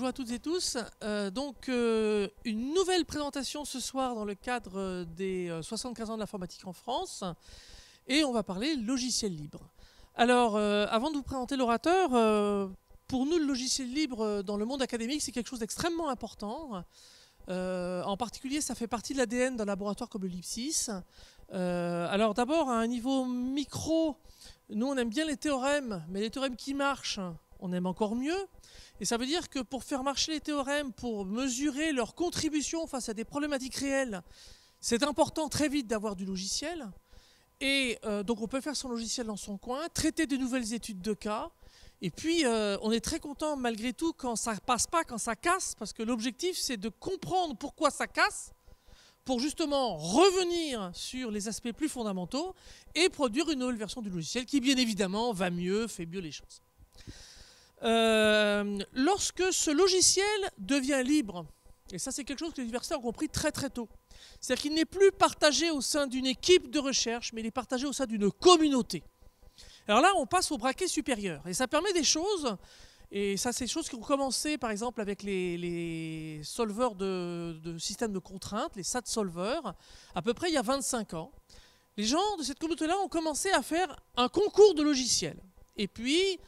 à toutes et tous. Une nouvelle présentation ce soir dans le cadre des 75 ans de l'informatique en France. Et on va parler logiciel libre. Alors, avant de vous présenter l'orateur, pour nous, le logiciel libre dans le monde académique, c'est quelque chose d'extrêmement important. En particulier, ça fait partie de l'ADN d'un laboratoire comme le Lipsys. Alors d'abord, à un niveau micro, nous on aime bien les théorèmes, mais les théorèmes qui marchent, on aime encore mieux. Et ça veut dire que pour faire marcher les théorèmes, pour mesurer leur contribution face à des problématiques réelles, c'est important très vite d'avoir du logiciel. Et donc on peut faire son logiciel dans son coin, traiter de nouvelles études de cas. Et puis on est très content malgré tout quand ça passe pas, quand ça casse, parce que l'objectif c'est de comprendre pourquoi ça casse, pour justement revenir sur les aspects plus fondamentaux et produire une nouvelle version du logiciel qui bien évidemment va mieux, fait mieux les choses. Lorsque ce logiciel devient libre, et ça c'est quelque chose que les universitaires ont compris très très tôt, c'est-à-dire qu'il n'est plus partagé au sein d'une équipe de recherche, mais il est partagé au sein d'une communauté. Alors là on passe au braquet supérieur, et ça permet des choses, et ça c'est des choses qui ont commencé par exemple avec les solveurs de systèmes de contraintes, les SAT solvers, à peu près il y a 25 ans. Les gens de cette communauté-là ont commencé à faire un concours de logiciels. Et puis,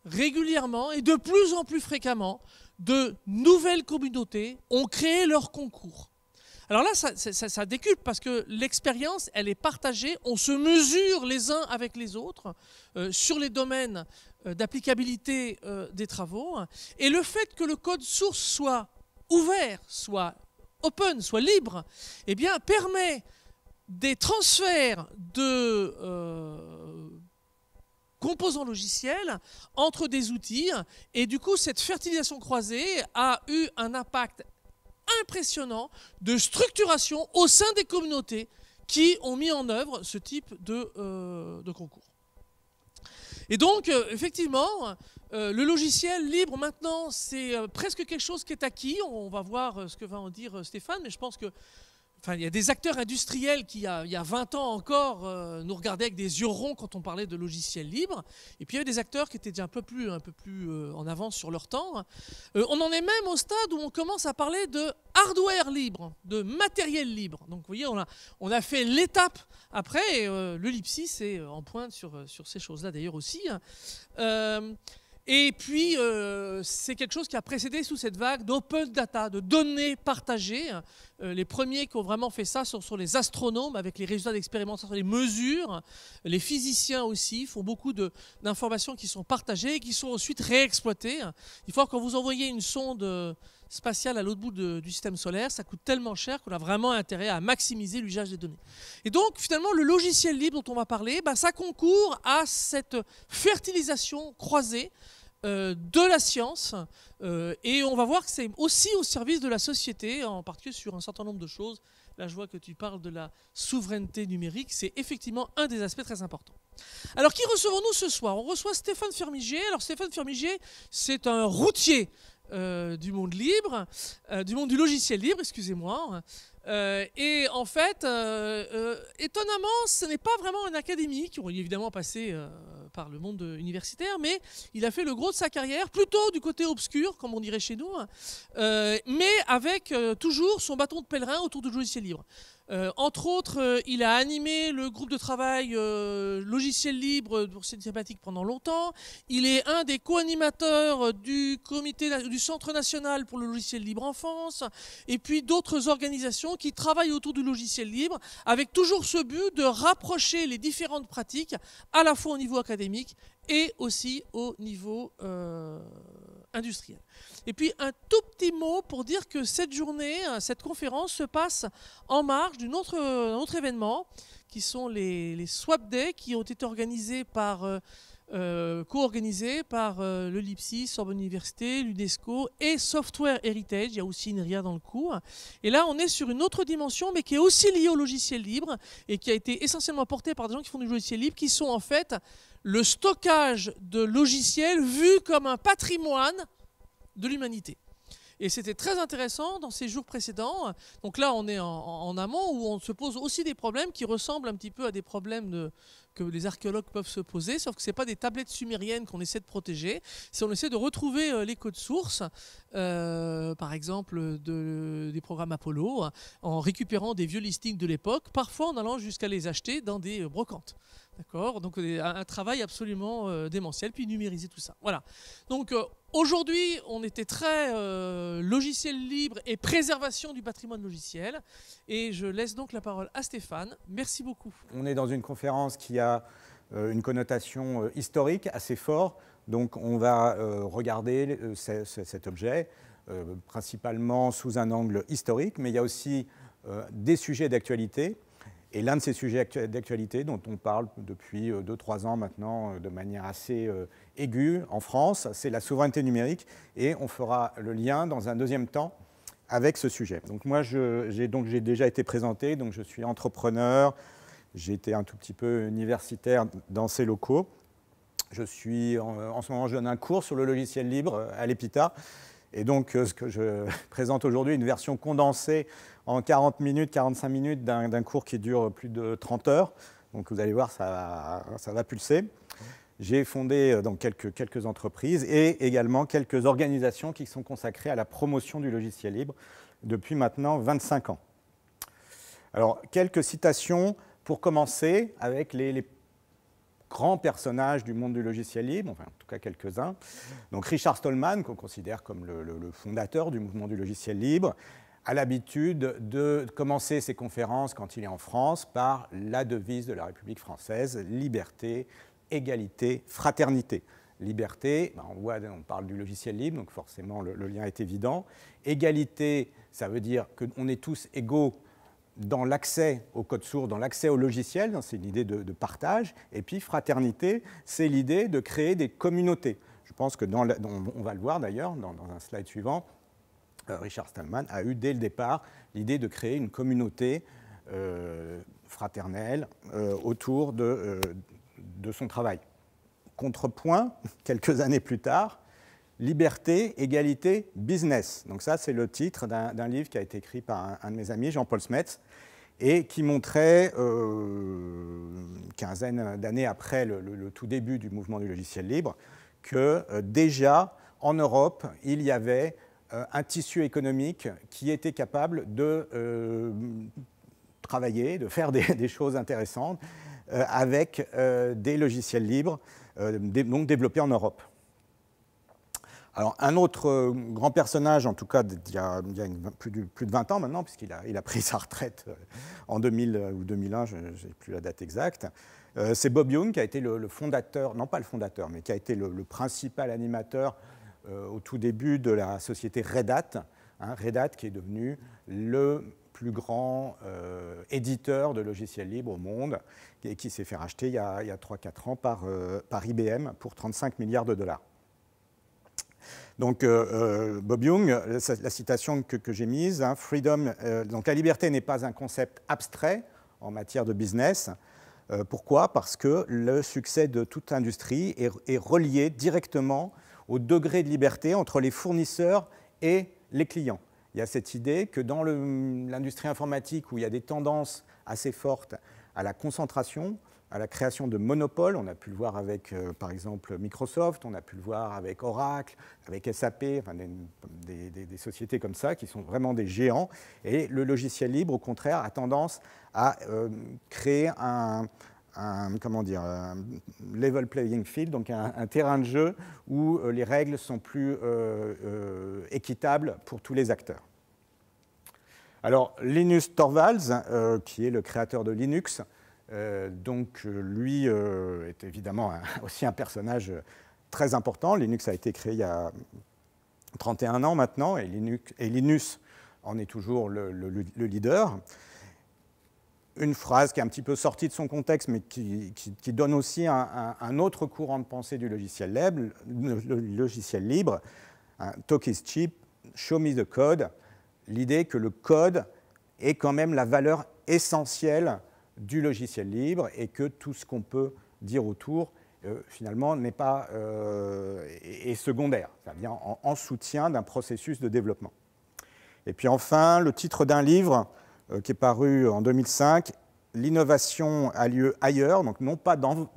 régulièrement et de plus en plus fréquemment, de nouvelles communautés ont créé leur concours. Alors là, ça décuple parce que l'expérience, elle est partagée, on se mesure les uns avec les autres sur les domaines d'applicabilité des travaux. Et le fait que le code source soit ouvert, soit open, soit libre, eh bien, permet des transferts de composants logiciels entre des outils. Et du coup, cette fertilisation croisée a eu un impact impressionnant de structuration au sein des communautés qui ont mis en œuvre ce type de concours. Et donc, effectivement, le logiciel libre, maintenant, c'est presque quelque chose qui est acquis. On va voir ce que va en dire Stéphane, mais je pense que il y a des acteurs industriels qui, il y a 20 ans encore, nous regardaient avec des yeux ronds quand on parlait de logiciel libre. Et puis il y avait des acteurs qui étaient déjà un peu plus en avance sur leur temps. On en est même au stade où on commence à parler de hardware libre, de matériel libre. Donc vous voyez, on a fait l'étape après. Le Lipsys est en pointe sur ces choses-là d'ailleurs aussi. Et puis, c'est quelque chose qui a précédé sous cette vague d'open data, de données partagées. Les premiers qui ont vraiment fait ça sont les astronomes, avec les résultats d'expérimentation, les mesures. Les physiciens aussi font beaucoup d'informations qui sont partagées et qui sont ensuite réexploitées. Il faut que quand vous envoyez une sonde spatiale à l'autre bout du système solaire, ça coûte tellement cher qu'on a vraiment intérêt à maximiser l'usage des données. Et donc, finalement, le logiciel libre dont on va parler, ça concourt à cette fertilisation croisée de la science, et on va voir que c'est aussi au service de la société, en particulier sur un certain nombre de choses. Là, je vois que tu parles de la souveraineté numérique, c'est effectivement un des aspects très importants. Alors, qui recevons-nous ce soir? On reçoit Stéphane Fermigier. Alors, Stéphane Fermigier, c'est un routier du monde libre, du monde du logiciel libre, excusez-moi. Et en fait, étonnamment, ce n'est pas vraiment un académique. Il est évidemment passé par le monde universitaire, mais il a fait le gros de sa carrière plutôt du côté obscur, comme on dirait chez nous, mais avec toujours son bâton de pèlerin autour du logiciel libre. Entre autres, il a animé le groupe de travail logiciel libre pour cette thématique pendant longtemps. Il est un des co-animateurs du Centre national pour le logiciel libre en France, et puis d'autres organisations qui travaillent autour du logiciel libre, avec toujours ce but de rapprocher les différentes pratiques, à la fois au niveau académique et aussi au niveau industriel. Et puis un tout petit mot pour dire que cette journée, cette conférence se passe en marge d'un autre événement, qui sont les Swap Day, qui ont été organisés co-organisés par le Lipsys, Sorbonne Université, l'UNESCO et Software Heritage. Il y a aussi INRIA dans le coup. Et là, on est sur une autre dimension, mais qui est aussi liée au logiciel libre et qui a été essentiellement portée par des gens qui font du logiciel libre, qui sont en fait le stockage de logiciels vu comme un patrimoine de l'humanité. Et c'était très intéressant dans ces jours précédents. Donc là, on est en amont où on se pose aussi des problèmes qui ressemblent un petit peu à des problèmes que les archéologues peuvent se poser, sauf que ce n'est pas des tablettes sumériennes qu'on essaie de protéger, c'est on essaie de retrouver les codes sources, par exemple des programmes Apollo, en récupérant des vieux listings de l'époque, parfois en allant jusqu'à les acheter dans des brocantes. D'accord, donc un travail absolument démentiel, puis numériser tout ça. Voilà. Donc aujourd'hui, on était très logiciel libre et préservation du patrimoine logiciel. Et je laisse donc la parole à Stéphane. Merci beaucoup. On est dans une conférence qui a une connotation historique assez forte. Donc on va regarder cet objet, principalement sous un angle historique, mais il y a aussi des sujets d'actualité. Et l'un de ces sujets d'actualité dont on parle depuis 2-3 ans maintenant de manière assez aiguë en France, c'est la souveraineté numérique. Et on fera le lien dans un deuxième temps avec ce sujet. Donc moi, j'ai déjà été présenté, donc je suis entrepreneur, j'ai été un tout petit peu universitaire dans ces locaux. En ce moment, je donne un cours sur le logiciel libre à l'EPITA. Et donc, ce que je présente aujourd'hui, une version condensée en 40 minutes, 45 minutes d'un cours qui dure plus de 30 heures. Donc, vous allez voir, ça va pulser. J'ai fondé donc, quelques entreprises et également quelques organisations qui sont consacrées à la promotion du logiciel libre depuis maintenant 25 ans. Alors, quelques citations pour commencer avec les grands personnages du monde du logiciel libre, enfin en tout cas quelques-uns. Donc Richard Stallman, qu'on considère comme le fondateur du mouvement du logiciel libre, a l'habitude de commencer ses conférences quand il est en France par la devise de la République française, liberté, égalité, fraternité. Liberté, on parle du logiciel libre, donc forcément le lien est évident. Égalité, ça veut dire qu'on est tous égaux dans l'accès au code source, dans l'accès au logiciel, c'est l'idée de partage. Et puis fraternité, c'est l'idée de créer des communautés. Je pense que on va le voir d'ailleurs dans un slide suivant, Richard Stallman a eu dès le départ l'idée de créer une communauté fraternelle autour de son travail. Contrepoint, quelques années plus tard, liberté, égalité, business. Donc ça, c'est le titre d'un livre qui a été écrit par un de mes amis, Jean-Paul Smets, et qui montrait, une quinzaine d'années après le tout début du mouvement du logiciel libre, que déjà, en Europe, il y avait un tissu économique qui était capable de travailler, de faire des choses intéressantes avec des logiciels libres, donc développés en Europe. Alors, un autre grand personnage, en tout cas il y a plus de 20 ans maintenant, puisqu'il a pris sa retraite en 2000 ou 2001, je n'ai plus la date exacte, c'est Bob Young, qui a été le fondateur, non pas le fondateur, mais qui a été le principal animateur au tout début de la société Red Hat, Red Hat qui est devenu le plus grand éditeur de logiciels libres au monde, et qui s'est fait racheter il y a 3-4 ans par IBM pour 35 milliards de dollars. Donc, Bob Young, la citation que j'ai mise, Freedom, donc la liberté n'est pas un concept abstrait en matière de business. Pourquoi? Parce que le succès de toute industrie est relié directement au degré de liberté entre les fournisseurs et les clients. Il y a cette idée que dans l'industrie informatique, où il y a des tendances assez fortes à la concentration, à la création de monopoles. On a pu le voir avec, par exemple, Microsoft, on a pu le voir avec Oracle, avec SAP, enfin, des sociétés comme ça qui sont vraiment des géants. Et le logiciel libre, au contraire, a tendance à créer un level playing field, donc un terrain de jeu où les règles sont plus équitables pour tous les acteurs. Alors, Linus Torvalds, qui est le créateur de Linux, lui est évidemment aussi un personnage très important. Linux a été créé il y a 31 ans maintenant, et Linus en est toujours le leader. Une phrase qui est un petit peu sortie de son contexte, mais qui donne aussi un autre courant de pensée du logiciel libre. Talk is cheap, show me the code. L'idée que le code est quand même la valeur essentielle du logiciel libre et que tout ce qu'on peut dire autour, finalement, n'est pas est secondaire. Ça vient en soutien d'un processus de développement. Et puis enfin, le titre d'un livre qui est paru en 2005, l'innovation a lieu ailleurs, donc non pas dans...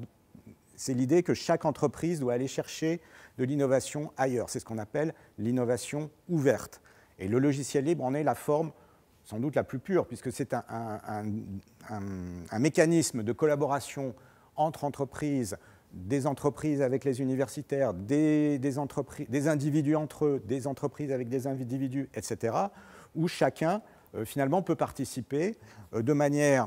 C'est l'idée que chaque entreprise doit aller chercher de l'innovation ailleurs. C'est ce qu'on appelle l'innovation ouverte. Et le logiciel libre en est la forme sans doute la plus pure, puisque c'est un mécanisme de collaboration entre entreprises, des entreprises avec les universitaires, des individus entre eux, des entreprises avec des individus, etc., où chacun, finalement, peut participer de manière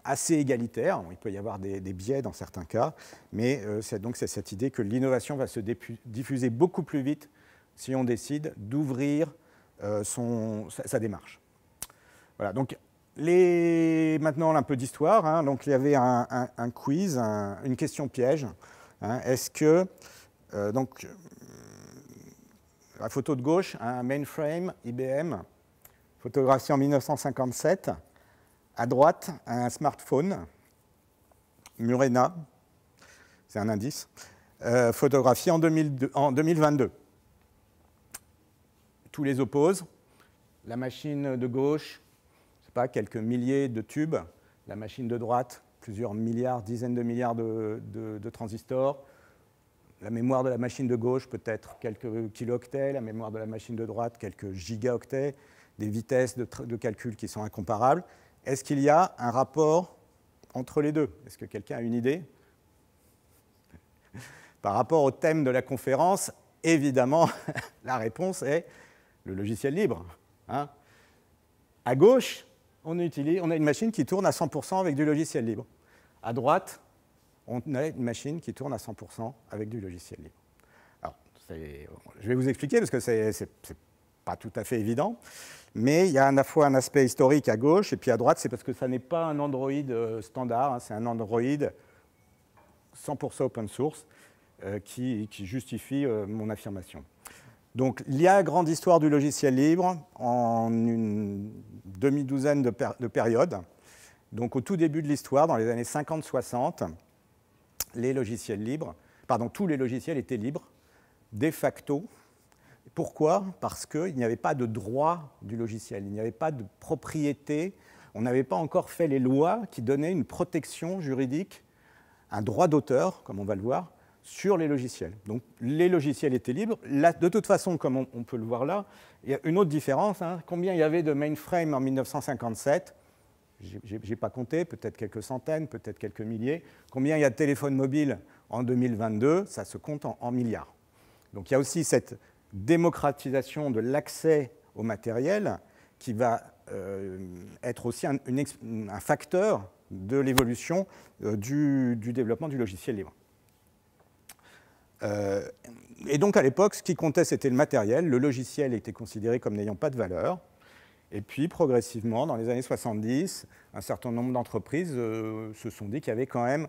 assez égalitaire. Il peut y avoir des biais dans certains cas, mais c'est cette idée que l'innovation va se diffuser beaucoup plus vite si on décide d'ouvrir sa démarche. Voilà, donc maintenant un peu d'histoire. Hein. Donc il y avait un quiz, une question piège. Hein. Est-ce que donc la photo de gauche, un mainframe IBM, photographié en 1957. À droite, un smartphone, Murena, c'est un indice, photographié en 2022. Tous les opposent. La machine de gauche, je sais pas, quelques milliers de tubes. La machine de droite, plusieurs milliards, dizaines de milliards de transistors. La mémoire de la machine de gauche, peut-être quelques kilooctets. La mémoire de la machine de droite, quelques gigaoctets. Des vitesses de calcul qui sont incomparables. Est-ce qu'il y a un rapport entre les deux? Est-ce que quelqu'un a une idée? Par rapport au thème de la conférence, évidemment, la réponse est le logiciel libre. Hein. À gauche, on a une machine qui tourne à 100% avec du logiciel libre. À droite, on a une machine qui tourne à 100% avec du logiciel libre. Alors, je vais vous expliquer parce que c'est pas tout à fait évident. Mais il y a à la fois un aspect historique à gauche, et puis à droite, c'est parce que ça n'est pas un Android standard, hein, c'est un Android 100% open source qui justifie mon affirmation. Donc, il y a une grande histoire du logiciel libre en une demi-douzaine de périodes. Donc, au tout début de l'histoire, dans les années 50-60, les logiciels libres, tous les logiciels étaient libres, de facto. Pourquoi? Parce qu'il n'y avait pas de droit du logiciel, il n'y avait pas de propriété, on n'avait pas encore fait les lois qui donnaient une protection juridique, un droit d'auteur, comme on va le voir, sur les logiciels. Donc les logiciels étaient libres. Là, de toute façon, comme on peut le voir là, il y a une autre différence. Hein. Combien il y avait de mainframe en 1957? Je n'ai pas compté, peut-être quelques centaines, peut-être quelques milliers. Combien il y a de téléphones mobiles en 2022? Ça se compte en milliards. Donc il y a aussi cette démocratisation de l'accès au matériel qui va être aussi un facteur de l'évolution du développement du logiciel libre. Et donc à l'époque, ce qui comptait, c'était le matériel. Le logiciel était considéré comme n'ayant pas de valeur. Et puis progressivement, dans les années 70, un certain nombre d'entreprises se sont dit qu'il y avait quand même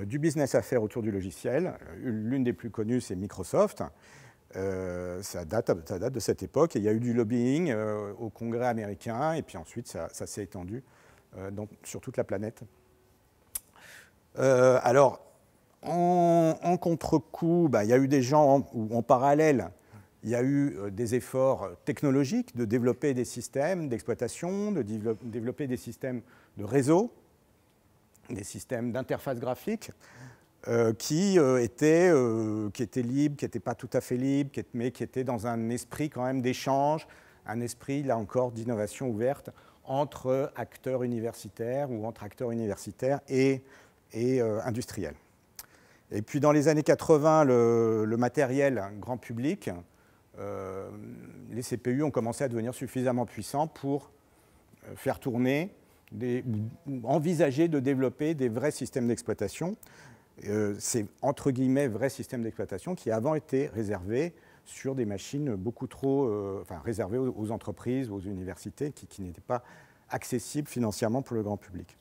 du business à faire autour du logiciel. L'une des plus connues, c'est Microsoft. Ça date de cette époque, et il y a eu du lobbying au Congrès américain, et puis ensuite ça s'est étendu sur toute la planète. Alors, en contre-coup, il y a eu des gens où en parallèle, il y a eu des efforts technologiques de développer des systèmes d'exploitation, de développer des systèmes de réseau, des systèmes d'interface graphique, qui étaient libres, qui n'étaient pas tout à fait libres, mais qui étaient dans un esprit quand même d'échange, un esprit, là encore, d'innovation ouverte entre acteurs universitaires ou entre acteurs universitaires et industriels. Et puis dans les années 80, le matériel grand public, les CPU ont commencé à devenir suffisamment puissants pour faire tourner, envisager de développer des vrais systèmes d'exploitation. Ces entre guillemets vrais systèmes d'exploitation qui avant étaient réservés sur des machines beaucoup trop, réservées aux entreprises, aux universités, qui n'étaient pas accessibles financièrement pour le grand public.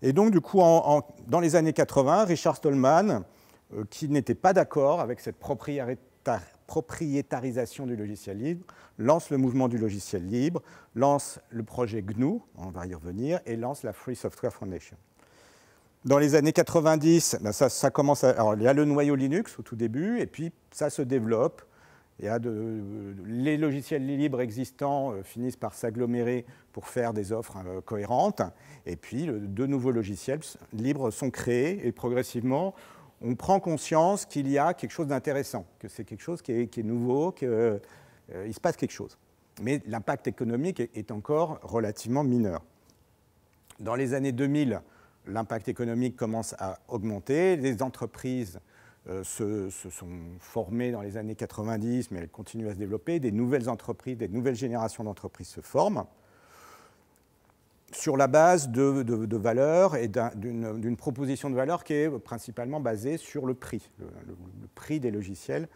Et donc du coup, dans les années 80, Richard Stallman, qui n'était pas d'accord avec cette propriétarisation du logiciel libre, lance le mouvement du logiciel libre, lance le projet GNU, on va y revenir, et lance la Free Software Foundation. Dans les années 90, ça commence alors il y a le noyau Linux au tout début, et puis ça se développe. Les logiciels libres existants finissent par s'agglomérer pour faire des offres cohérentes. Et puis, de nouveaux logiciels libres sont créés et progressivement, on prend conscience qu'il y a quelque chose d'intéressant, que c'est quelque chose qui est nouveau, qu'il se passe quelque chose. Mais l'impact économique est encore relativement mineur. Dans les années 2000, l'impact économique commence à augmenter. Les entreprises se sont formées dans les années 90, mais elles continuent à se développer. Des nouvelles entreprises, des nouvelles générations d'entreprises se forment sur la base de valeurs et d'une proposition de valeur qui est principalement basée sur le prix, le prix des logiciels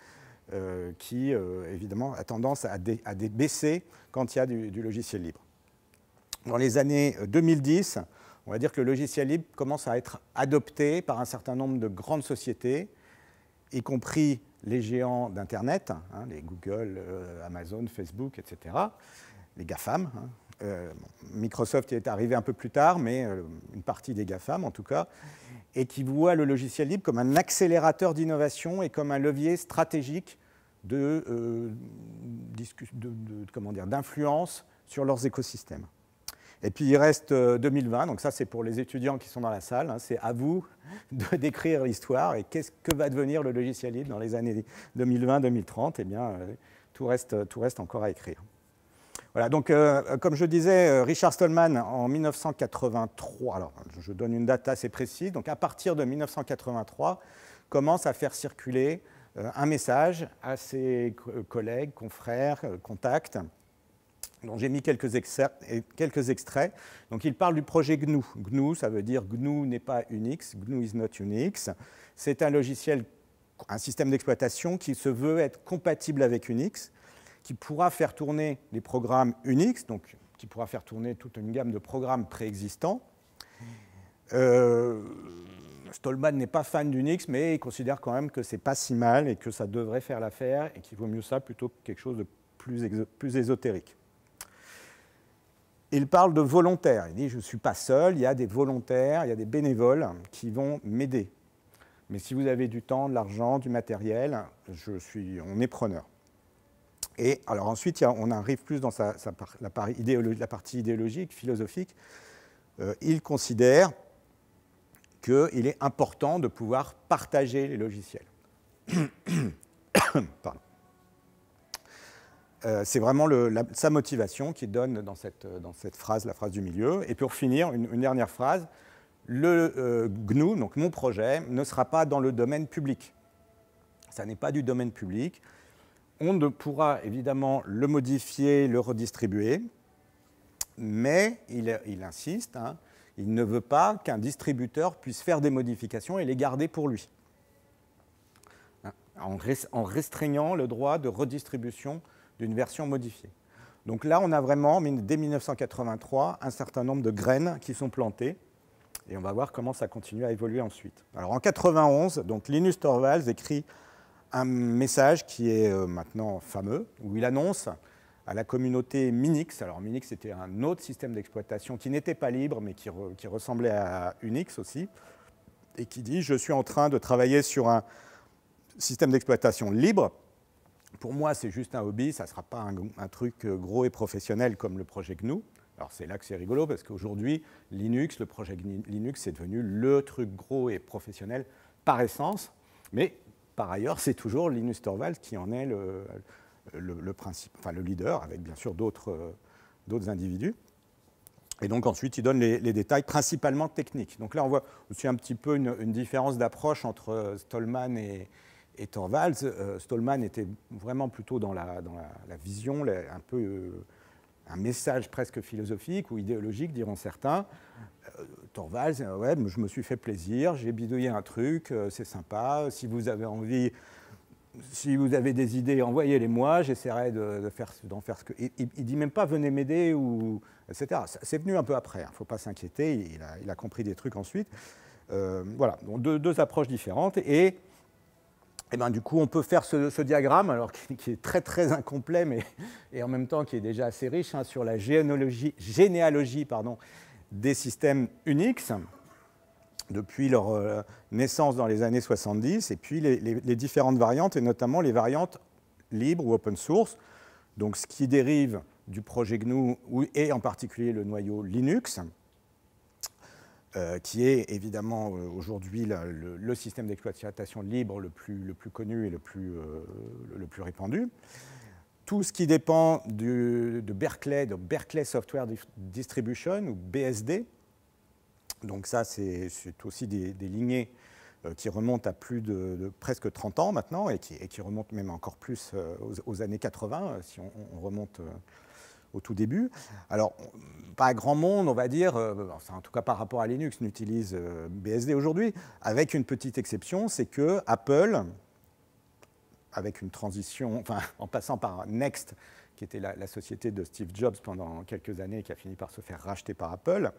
qui, évidemment, a tendance à baisser quand il y a du logiciel libre. Dans les années 2010, on va dire que le logiciel libre commence à être adopté par un certain nombre de grandes sociétés, y compris les géants d'Internet, hein, les Google, Amazon, Facebook, etc., les GAFAM. Microsoft y est arrivé un peu plus tard, mais une partie des GAFAM en tout cas, et qui voient le logiciel libre comme un accélérateur d'innovation et comme un levier stratégique d'influence sur leurs écosystèmes. Et puis il reste 2020, donc ça c'est pour les étudiants qui sont dans la salle, hein, c'est à vous de décrire l'histoire et que va devenir le logiciel libre dans les années 2020-2030. Eh bien, tout reste encore à écrire. Voilà, donc comme je disais, Richard Stallman en 1983, alors je donne une date assez précise, donc à partir de 1983, commence à faire circuler un message à ses collègues, confrères, contacts, dont j'ai mis quelques extraits. Donc il parle du projet GNU. GNU, ça veut dire GNU n'est pas Unix, GNU is not Unix. C'est un logiciel, un système d'exploitation qui se veut être compatible avec Unix, qui pourra faire tourner des programmes Unix, donc qui pourra faire tourner toute une gamme de programmes préexistants. Stallman n'est pas fan d'Unix, mais il considère quand même que c'est pas si mal et que ça devrait faire l'affaire et qu'il vaut mieux ça plutôt que quelque chose de plus ésotérique. Il parle de volontaires. Il dit « je ne suis pas seul, il y a des volontaires, il y a des bénévoles qui vont m'aider. Mais si vous avez du temps, de l'argent, du matériel, on est preneur. » Et alors ensuite, on arrive plus dans la partie idéologique, philosophique. Il considère qu'il est important de pouvoir partager les logiciels. Pardon. C'est vraiment sa motivation qu'il donne dans cette phrase, la phrase du milieu. Et pour finir, une dernière phrase, le GNU, donc mon projet, ne sera pas dans le domaine public. Ça n'est pas du domaine public. On ne pourra évidemment le modifier, le redistribuer, mais il insiste, hein, il ne veut pas qu'un distributeur puisse faire des modifications et les garder pour lui, en restreignant le droit de redistribution d'une version modifiée. Donc là, on a vraiment, dès 1983, un certain nombre de graines qui sont plantées, et on va voir comment ça continue à évoluer ensuite. Alors en 1991, donc Linus Torvalds écrit un message qui est maintenant fameux, où il annonce à la communauté Minix, alors Minix c'était un autre système d'exploitation qui n'était pas libre, mais qui ressemblait à Unix aussi, et qui dit « je suis en train de travailler sur un système d'exploitation libre. Pour moi, c'est juste un hobby, ça ne sera pas un truc gros et professionnel comme le projet GNU. » Alors c'est là que c'est rigolo, parce qu'aujourd'hui, Linux, le projet Linux, c'est devenu le truc gros et professionnel par essence, mais par ailleurs, c'est toujours Linus Torvalds qui en est le leader, avec bien sûr d'autres individus. Et donc ensuite, il donne les détails principalement techniques. Donc là, on voit aussi un petit peu une différence d'approche entre Stallman et Torvalds. Stallman était vraiment plutôt dans la vision, un peu un message presque philosophique ou idéologique, diront certains. Torvalds, ouais, je me suis fait plaisir, j'ai bidouillé un truc, c'est sympa. Si vous avez envie, si vous avez des idées, envoyez-les-moi, j'essaierai d'en faire ce que... Il ne dit même pas « venez m'aider » ou etc. C'est venu un peu après, il ne faut pas s'inquiéter, il a compris des trucs ensuite. Voilà, donc deux approches différentes. Et ben, du coup, on peut faire ce diagramme, alors, qui est très très incomplet, mais, et en même temps qui est déjà assez riche, hein, sur la généalogie des systèmes Unix, depuis leur naissance dans les années 70, et puis les différentes variantes, et notamment les variantes libre ou open source, donc ce qui dérive du projet GNU et en particulier le noyau Linux, qui est évidemment aujourd'hui le système d'exploitation libre le plus connu et le plus répandu. Tout ce qui dépend de Berkeley, de Berkeley Software Distribution, ou BSD. Donc ça, c'est aussi des lignées qui remontent à plus de presque 30 ans maintenant, et qui remontent même encore plus aux années 80, si on remonte au tout début. Alors, pas grand monde, on va dire, en tout cas par rapport à Linux, n'utilise BSD aujourd'hui, avec une petite exception, c'est que Apple, avec une transition, enfin, en passant par Next, qui était la société de Steve Jobs pendant quelques années, qui a fini par se faire racheter par Apple.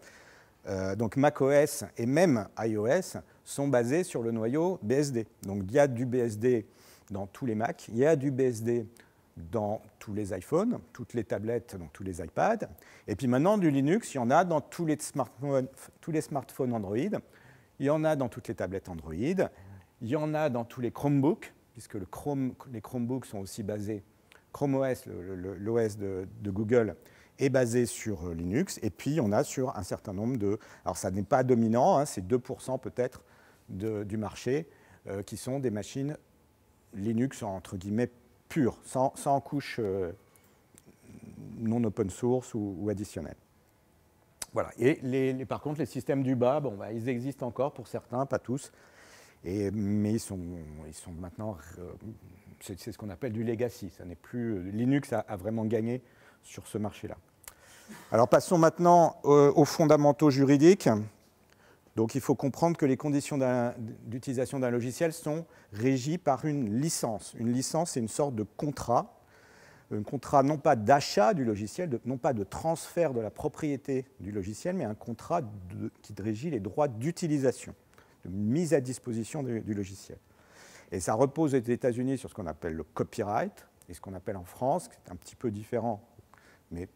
Donc macOS et même iOS sont basés sur le noyau BSD. Donc il y a du BSD dans tous les Mac, il y a du BSD dans tous les iPhones, toutes les tablettes, donc tous les iPads. Et puis maintenant, du Linux, il y en a dans tous les smartphones Android, il y en a dans toutes les tablettes Android, il y en a dans tous les Chromebooks, puisque les Chromebooks sont aussi basés, Chrome OS, l'OS de Google, est basé sur Linux. Et puis, on a sur un certain nombre de... Alors, ça n'est pas dominant, hein, c'est 2% peut-être du marché, qui sont des machines Linux, entre guillemets, pures, sans couche non open source ou additionnelle. Voilà. Et par contre, les systèmes du bas, bon, bah, ils existent encore pour certains, pas tous. Mais ils sont maintenant, c'est ce qu'on appelle du legacy. Ça n'est plus, Linux a vraiment gagné sur ce marché-là. Alors passons maintenant aux fondamentaux juridiques. Donc il faut comprendre que les conditions d'utilisation d'un logiciel sont régies par une licence. Une licence, c'est une sorte de contrat. Un contrat non pas d'achat du logiciel, non pas de transfert de la propriété du logiciel, mais un contrat qui régit les droits d'utilisation, de mise à disposition du logiciel. Et ça repose aux États-Unis sur ce qu'on appelle le copyright, et ce qu'on appelle en France, qui est un petit peu différent, mais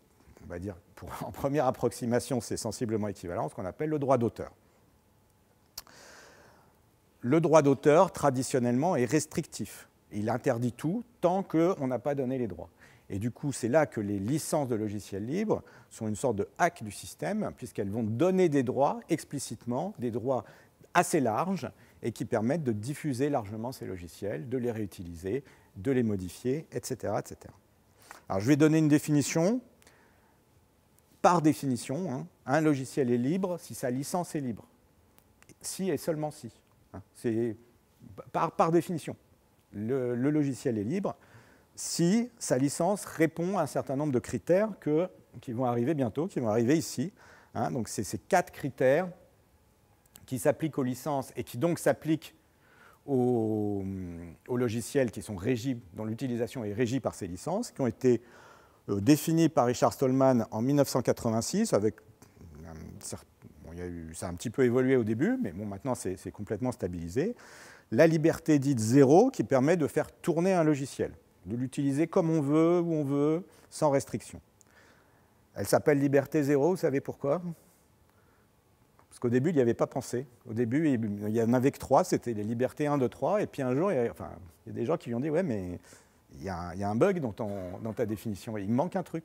on va dire, en première approximation, c'est sensiblement équivalent, ce qu'on appelle le droit d'auteur. Le droit d'auteur, traditionnellement, est restrictif. Il interdit tout tant qu'on n'a pas donné les droits. Et du coup, c'est là que les licences de logiciels libres sont une sorte de hack du système, puisqu'elles vont donner des droits explicitement, des droits assez larges, et qui permettent de diffuser largement ces logiciels, de les réutiliser, de les modifier, etc., etc. Alors, je vais donner une définition. Par définition, hein, un logiciel est libre si sa licence est libre. Si et seulement si. Hein, c'est par définition. Le logiciel est libre si sa licence répond à un certain nombre de critères qui vont arriver bientôt, qui vont arriver ici. Hein, donc, c'est ces 4 critères qui s'appliquent aux licences et qui donc s'appliquent aux logiciels qui sont régis, dont l'utilisation est régie par ces licences, qui ont été définis par Richard Stallman en 1986, avec ça a un petit peu évolué au début, mais bon, maintenant c'est complètement stabilisé. La liberté dite zéro, qui permet de faire tourner un logiciel, de l'utiliser comme on veut, où on veut, sans restriction. Elle s'appelle liberté zéro, vous savez pourquoi ? Parce qu'au début, il n'y avait pas pensé. Au début, il n'y en avait que 3, c'était les libertés 1, 2, 3, et puis un jour, il y a des gens qui lui ont dit « Ouais, mais il y a un bug dans ta définition, il manque un truc. »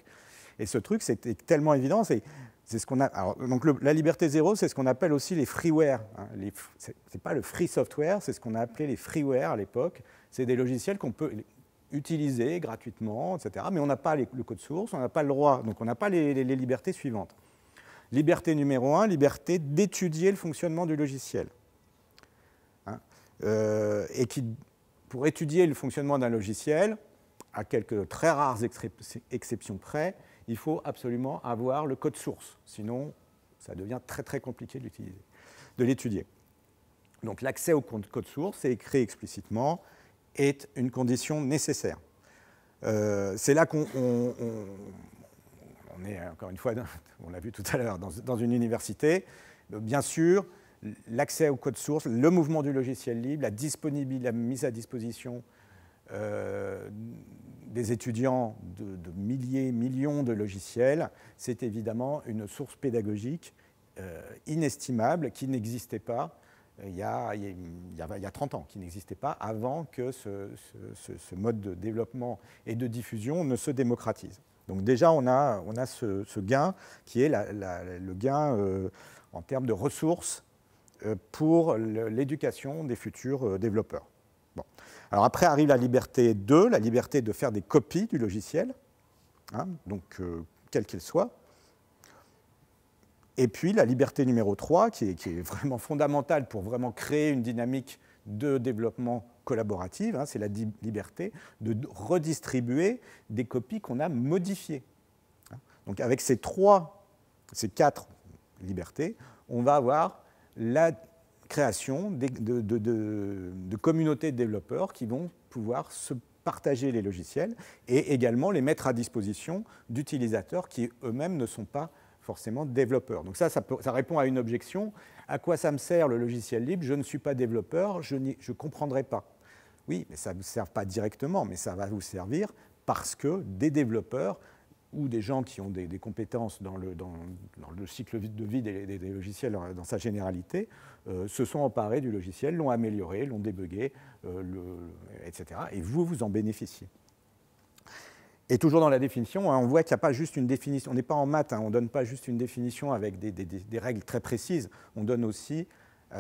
Et ce truc, c'était tellement évident, c'est ce qu'on a... Alors, donc la liberté zéro, c'est ce qu'on appelle aussi les freeware. Hein, c'est pas le free software, c'est ce qu'on a appelé les freeware à l'époque. C'est des logiciels qu'on peut utiliser gratuitement, etc. Mais on n'a pas le code source, on n'a pas le droit, donc on n'a pas les libertés suivantes. Liberté numéro 1, liberté d'étudier le fonctionnement du logiciel. Hein, et pour étudier le fonctionnement d'un logiciel, à quelques très rares exceptions près, il faut absolument avoir le code source. Sinon, ça devient très très compliqué de l'étudier. Donc l'accès au code source, c'est écrit explicitement, est une condition nécessaire. C'est là qu'on est, encore une fois, on l'a vu tout à l'heure, dans une université. Bien sûr, l'accès au code source, le mouvement du logiciel libre, la mise à disposition des étudiants de milliers, millions de logiciels, c'est évidemment une source pédagogique inestimable qui n'existait pas il y a 30 ans, qui n'existait pas avant que ce mode de développement et de diffusion ne se démocratise. Donc déjà, on a ce gain qui est le gain en termes de ressources pour l'éducation des futurs développeurs. Bon. Alors après arrive la liberté 2, la liberté de faire des copies du logiciel, hein, donc quelle qu'elle soit. Et puis la liberté numéro 3, qui est vraiment fondamentale pour vraiment créer une dynamique de développement collaborative, hein, c'est la liberté de redistribuer des copies qu'on a modifiées. Donc avec ces 4 libertés, on va avoir la création de communautés de développeurs qui vont pouvoir se partager les logiciels et également les mettre à disposition d'utilisateurs qui eux-mêmes ne sont pas forcément développeurs. Donc ça répond à une objection. À quoi ça me sert le logiciel libre? Je ne suis pas développeur, je ne comprendrai pas. Oui, mais ça ne vous sert pas directement, mais ça va vous servir parce que des développeurs ou des gens qui ont des compétences dans le cycle de vie des logiciels dans sa généralité, se sont emparés du logiciel, l'ont amélioré, l'ont débugué, etc. Et vous en bénéficiez. Et toujours dans la définition, hein, on voit qu'il n'y a pas juste une définition, on n'est pas en maths, hein, on ne donne pas juste une définition avec des règles très précises, on donne aussi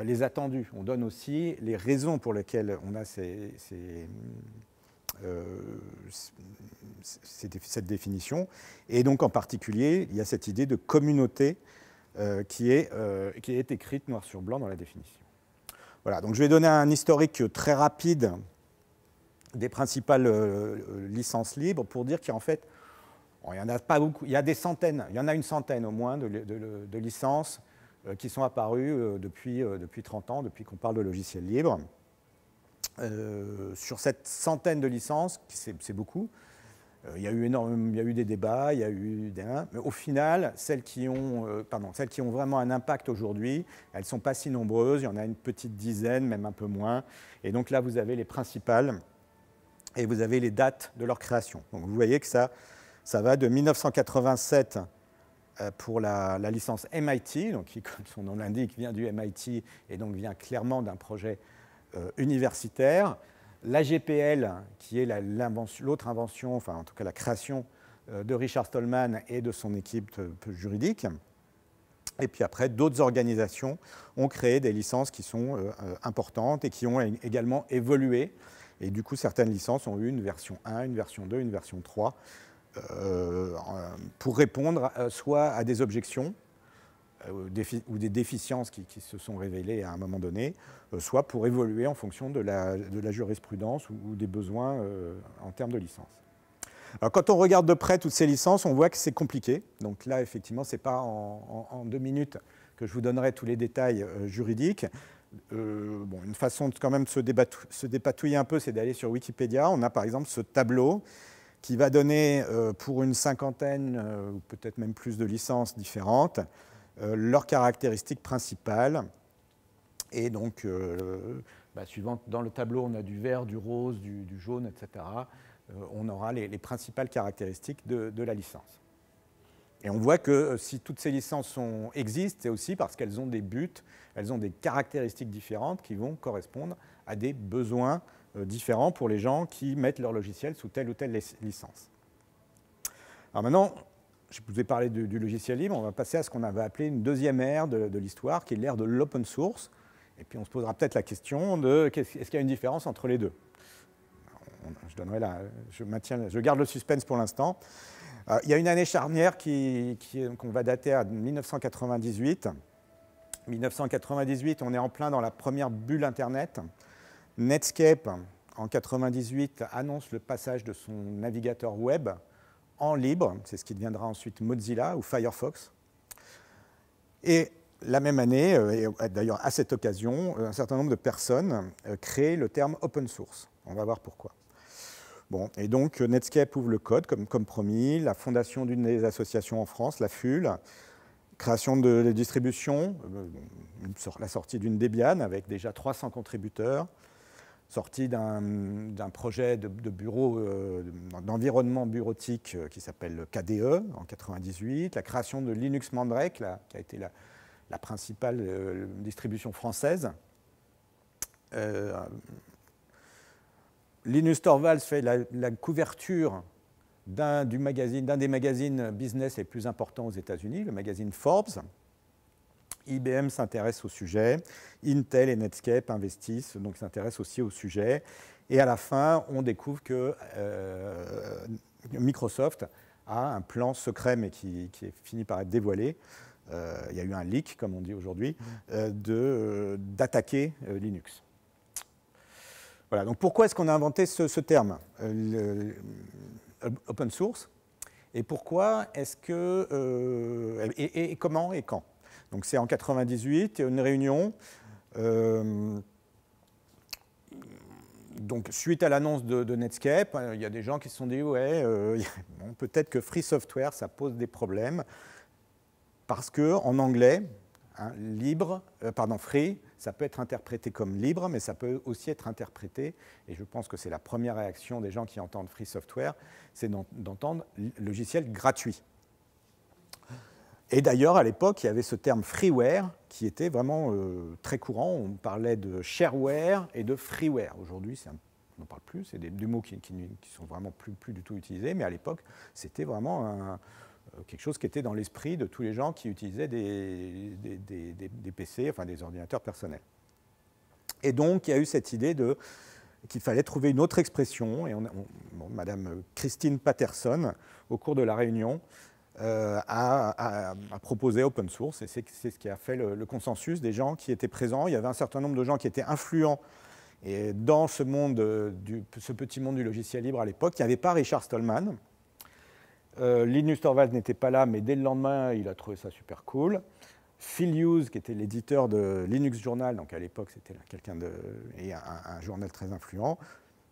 les attendus, on donne aussi les raisons pour lesquelles on a cette définition. Et donc en particulier, il y a cette idée de communauté qui est écrite noir sur blanc dans la définition. Voilà, donc je vais donner un historique très rapide des principales licences libres pour dire qu'en fait, bon, il n'y en a pas beaucoup, il y a des centaines, il y en a une centaine au moins de licences qui sont apparues depuis 30 ans, depuis qu'on parle de logiciels libres. Sur cette centaine de licences, c'est beaucoup, il y a eu des débats, il y a eu mais au final, celles qui ont vraiment un impact aujourd'hui, elles ne sont pas si nombreuses, il y en a une petite dizaine, même un peu moins. Et donc là, vous avez les principales et vous avez les dates de leur création. Donc vous voyez que ça va de 1987 pour la licence MIT, donc qui, comme son nom l'indique, vient du MIT et donc vient clairement d'un projet universitaire. La GPL, qui est l'autre invention, enfin en tout cas la création de Richard Stallman et de son équipe juridique. Et puis après, d'autres organisations ont créé des licences qui sont importantes et qui ont également évolué. Et du coup, certaines licences ont eu une version 1, une version 2, une version 3, pour répondre soit à des objections ou des déficiences qui se sont révélées à un moment donné, soit pour évoluer en fonction de la jurisprudence ou des besoins en termes de licence. Alors, quand on regarde de près toutes ces licences, on voit que c'est compliqué. Donc là, effectivement, ce n'est pas en 2 minutes que je vous donnerai tous les détails juridiques. Bon, une façon de quand même se dépatouiller un peu, c'est d'aller sur Wikipédia. On a par exemple ce tableau qui va donner pour une cinquantaine ou peut-être même plus de licences différentes leurs caractéristiques principales. Et donc, suivant, dans le tableau, on a du vert, du rose, du jaune, etc. On aura les principales caractéristiques de la licence. Et on voit que si toutes ces licences existent, c'est aussi parce qu'elles ont des buts, elles ont des caractéristiques différentes qui vont correspondre à des besoins différents pour les gens qui mettent leur logiciel sous telle ou telle licence. Alors maintenant, je vous ai parlé du logiciel libre, on va passer à ce qu'on avait appelé une deuxième ère de l'histoire, qui est l'ère de l'open source. Et puis on se posera peut-être la question de est-ce qu'il y a une différence entre les deux? Je garde le suspense pour l'instant. Il y a une année charnière qu'on va dater à 1998. 1998, on est en plein dans la première bulle Internet. Netscape, en 1998, annonce le passage de son navigateur web en libre. C'est ce qui deviendra ensuite Mozilla ou Firefox. Et la même année, et d'ailleurs à cette occasion, un certain nombre de personnes créent le terme open source. On va voir pourquoi. Bon, et donc Netscape ouvre le code comme promis, la fondation d'une des associations en France, la FUL, création de distribution, la sortie d'une Debian avec déjà 300 contributeurs, sortie d'un projet de bureau, d'environnement bureautique qui s'appelle KDE en 1998, la création de Linux Mandrake, qui a été la principale distribution française Linus Torvalds fait la couverture d'un des magazines business les plus importants aux États-Unis, le magazine Forbes. IBM s'intéresse au sujet, Intel et Netscape investissent, donc s'intéressent aussi au sujet. Et à la fin, on découvre que Microsoft a un plan secret, mais qui est fini par être dévoilé. Il y a eu un leak, comme on dit aujourd'hui, d'attaquer Linux. Voilà, donc pourquoi est-ce qu'on a inventé ce terme, open source, et pourquoi est-ce que, et comment et quand? Donc c'est en 98, il y a une réunion, donc suite à l'annonce de Netscape, il y a des gens qui se sont dit, ouais, bon, peut-être que free software, ça pose des problèmes, parce qu'en anglais, hein, free, ça peut être interprété comme libre, mais ça peut aussi être interprété, et je pense que c'est la première réaction des gens qui entendent free software, c'est d'entendre logiciel gratuit. Et d'ailleurs, à l'époque, il y avait ce terme freeware qui était vraiment très courant. On parlait de shareware et de freeware. Aujourd'hui, on n'en parle plus, c'est des mots qui sont vraiment plus du tout utilisés, mais à l'époque, c'était vraiment quelque chose qui était dans l'esprit de tous les gens qui utilisaient des PC, enfin des ordinateurs personnels. Et donc, il y a eu cette idée qu'il fallait trouver une autre expression. Et Madame Christine Patterson, au cours de la réunion, a proposé open source. Et c'est ce qui a fait le consensus des gens qui étaient présents. Il y avait un certain nombre de gens qui étaient influents. Et dans ce petit monde du logiciel libre à l'époque, il n'y avait pas Richard Stallman. Linus Torvalds n'était pas là, mais dès le lendemain, il a trouvé ça super cool. Phil Hughes, qui était l'éditeur de Linux Journal, donc à l'époque, c'était quelqu'un un journal très influent,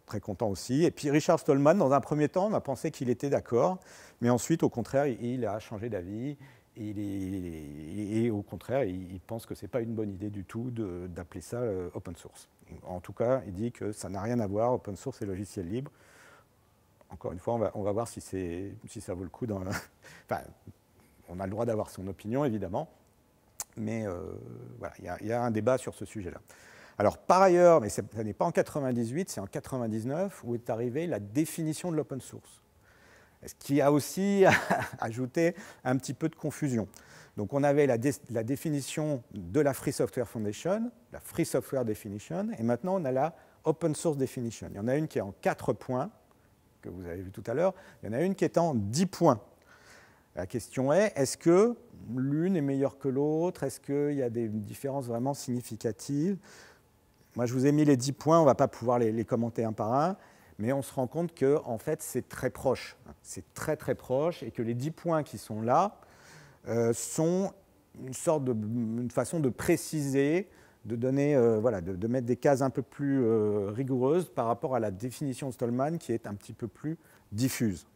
très content aussi. Et puis Richard Stallman, dans un premier temps, on a pensé qu'il était d'accord, mais ensuite, au contraire, il a changé d'avis. Et au contraire, il pense que ce n'est pas une bonne idée du tout d'appeler ça open source. En tout cas, il dit que ça n'a rien à voir, open source et logiciel libre. Encore une fois, on va voir si ça vaut le coup. Enfin, on a le droit d'avoir son opinion, évidemment, mais voilà, il y a un débat sur ce sujet-là. Alors, par ailleurs, mais ça n'est pas en 98, c'est en 99 où est arrivée la définition de l'open source, ce qui a aussi ajouté un petit peu de confusion. Donc, on avait la définition de la Free Software Foundation, la Free Software Definition, et maintenant, on a la Open Source Definition. Il y en a une qui est en 4 points, que vous avez vu tout à l'heure. Il y en a une qui est en 10 points. La question est-ce que l'une est meilleure que l'autre? Est-ce qu'il y a des différences vraiment significatives? Moi, je vous ai mis les 10 points, on ne va pas pouvoir les commenter un par un, mais on se rend compte que en fait, c'est très proche. C'est très, très proche, et que les 10 points qui sont là sont une façon de préciser, de donner, de mettre des cases un peu plus rigoureuses par rapport à la définition de Stallman qui est un petit peu plus diffuse.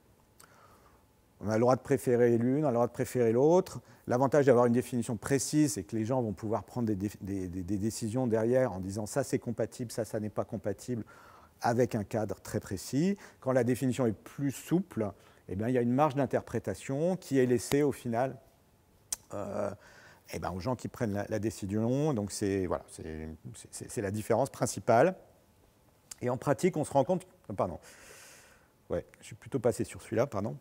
On a le droit de préférer l'une, on a le droit de préférer l'autre. L'avantage d'avoir une définition précise, c'est que les gens vont pouvoir prendre des décisions derrière en disant ça c'est compatible, ça n'est pas compatible, avec un cadre très précis. Quand la définition est plus souple, eh bien, il y a une marge d'interprétation qui est laissée au final aux gens qui prennent la décision. Donc c'est la différence principale. Et en pratique, on se rend compte... Pardon. Ouais, je suis plutôt passé sur celui-là, pardon.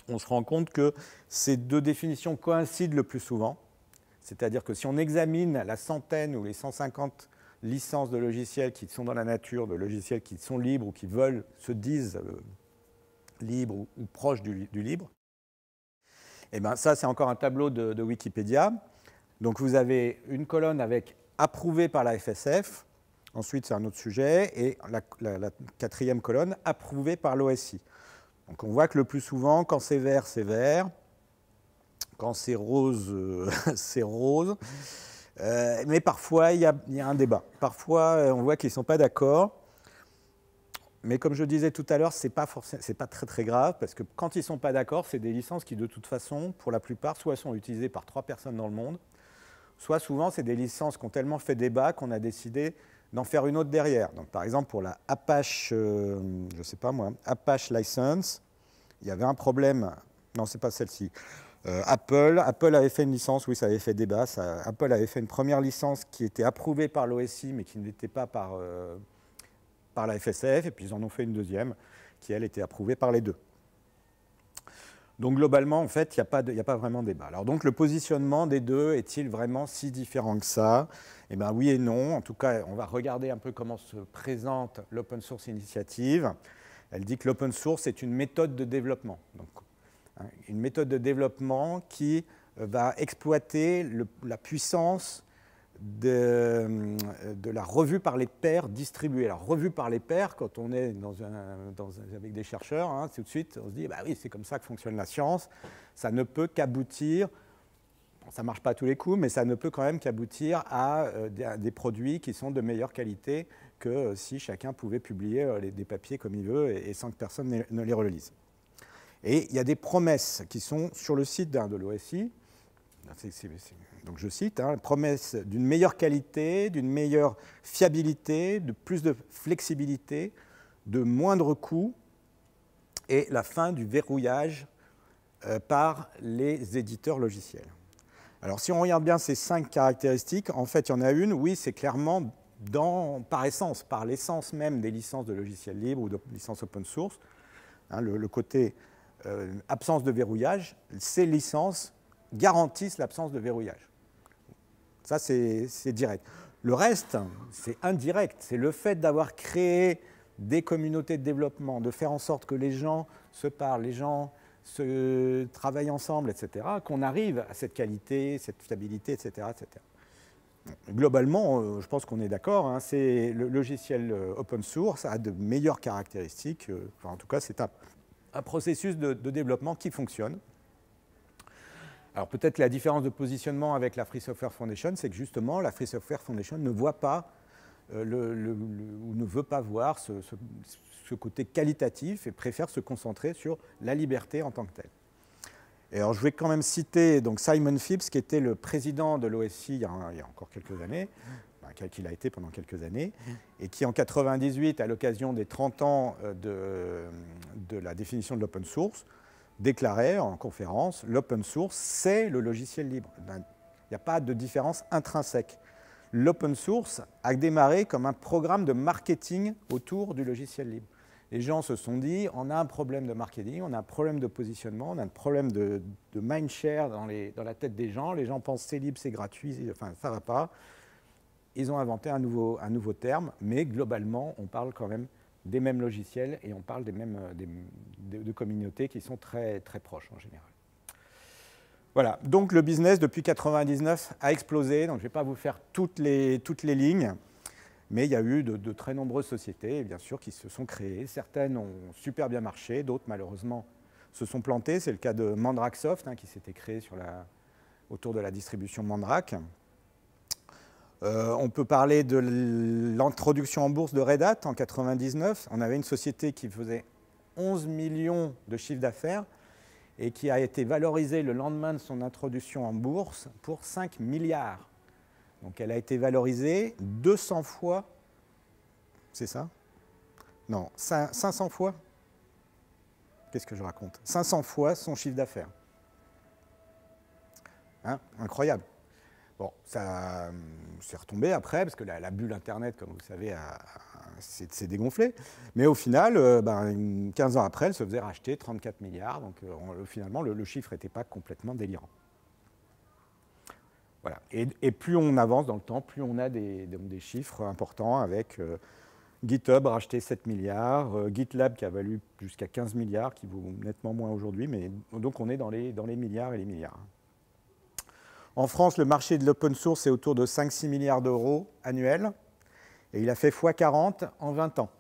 On se rend compte que ces deux définitions coïncident le plus souvent. C'est-à-dire que si on examine la centaine ou les 150 licences de logiciels qui sont dans la nature, de logiciels qui sont libres ou qui se disent libres ou proches du libre, et bien ça, c'est encore un tableau de Wikipédia. Donc vous avez une colonne avec approuvé par la FSF, ensuite c'est un autre sujet, et la quatrième colonne approuvé par l'OSI. Donc on voit que le plus souvent, quand c'est vert, quand c'est rose, c'est rose. Mais parfois, il y a un débat. Parfois, on voit qu'ils ne sont pas d'accord. Mais comme je disais tout à l'heure, ce n'est pas très, très grave, parce que quand ils ne sont pas d'accord, c'est des licences qui, de toute façon, pour la plupart, soit sont utilisées par 3 personnes dans le monde, soit souvent, c'est des licences qui ont tellement fait débat qu'on a décidé d'en faire une autre derrière. Donc, par exemple, pour la Apache, je ne sais pas moi, Apache License, il y avait un problème. Non, ce n'est pas celle-ci. Apple avait fait une licence, oui, ça avait fait débat. Apple avait fait une première licence qui était approuvée par l'OSI, mais qui n'était pas par la FSF, et puis ils en ont fait une deuxième, qui, elle, était approuvée par les deux. Donc, globalement, en fait, il n'y a pas vraiment débat. Alors, donc, le positionnement des deux est-il vraiment si différent que ça? Eh bien, oui et non. En tout cas, on va regarder un peu comment se présente l'Open Source Initiative. Elle dit que l'open source est une méthode de développement. Donc, une méthode de développement qui va exploiter la puissance de la revue par les pairs distribuée. Alors, revue par les pairs, quand on est avec des chercheurs, hein, tout de suite, on se dit, bah oui, c'est comme ça que fonctionne la science. Ça ne peut qu'aboutir, bon, ça ne marche pas à tous les coups, mais ça ne peut quand même qu'aboutir à des produits qui sont de meilleure qualité que si chacun pouvait publier des papiers comme il veut et sans que personne ne les relise. Et il y a des promesses qui sont sur le site de l'OSI. Donc je cite, hein, promesse d'une meilleure qualité, d'une meilleure fiabilité, de plus de flexibilité, de moindres coûts et la fin du verrouillage par les éditeurs logiciels. Alors si on regarde bien ces 5 caractéristiques, en fait il y en a une, oui, c'est clairement par essence, par l'essence même des licences de logiciels libres ou de licences open source, hein, le côté absence de verrouillage, ces licences garantissent l'absence de verrouillage. Ça, c'est direct. Le reste, c'est indirect. C'est le fait d'avoir créé des communautés de développement, de faire en sorte que les gens se parlent, les gens se travaillent ensemble, etc., qu'on arrive à cette qualité, cette stabilité, etc., etc. Globalement, je pense qu'on est d'accord, hein, le logiciel open source a de meilleures caractéristiques. Enfin, en tout cas, c'est un processus de développement qui fonctionne. Alors peut-être la différence de positionnement avec la Free Software Foundation, c'est que justement, la Free Software Foundation ne voit pas ou ne veut pas voir ce côté qualitatif et préfère se concentrer sur la liberté en tant que telle. Et alors je vais quand même citer donc, Simon Phipps, qui était le président de l'OSI il y a encore quelques années, qu'il a été pendant quelques années, et qui en 1998, à l'occasion des 30 ans de la définition de l'open source, déclarait en conférence, l'open source, c'est le logiciel libre. Il n'y a pas de différence intrinsèque. L'open source a démarré comme un programme de marketing autour du logiciel libre. Les gens se sont dit, on a un problème de marketing, on a un problème de positionnement, on a un problème de mindshare dans la tête des gens. Les gens pensent c'est libre, c'est gratuit, enfin ça ne va pas. Ils ont inventé un nouveau terme, mais globalement, on parle quand même des mêmes logiciels et on parle de communautés qui sont très, très proches en général. Voilà, donc le business depuis 1999 a explosé, donc je ne vais pas vous faire toutes les lignes, mais il y a eu de très nombreuses sociétés, bien sûr, qui se sont créées. Certaines ont super bien marché, d'autres malheureusement se sont plantées. C'est le cas de Mandrakesoft, hein, qui s'était créé autour de la distribution Mandrake. On peut parler de l'introduction en bourse de Red Hat en 1999. On avait une société qui faisait 11 millions de chiffre d'affaires et qui a été valorisée le lendemain de son introduction en bourse pour 5 milliards. Donc elle a été valorisée 200 fois, c'est ça? Non, 500 fois? Qu'est-ce que je raconte? 500 fois son chiffre d'affaires. Hein? Incroyable. Bon, ça s'est retombé après, parce que la bulle Internet, comme vous savez, s'est dégonflée. Mais au final, 15 ans après, elle se faisait racheter 34 milliards. Donc finalement, le chiffre n'était pas complètement délirant. Voilà. Et plus on avance dans le temps, plus on a des chiffres importants avec GitHub racheté 7 milliards, GitLab qui a valu jusqu'à 15 milliards, qui vaut nettement moins aujourd'hui. Mais donc on est dans les milliards et les milliards. En France, le marché de l'open source est autour de 5-6 milliards d'euros annuels et il a fait x40 en 20 ans.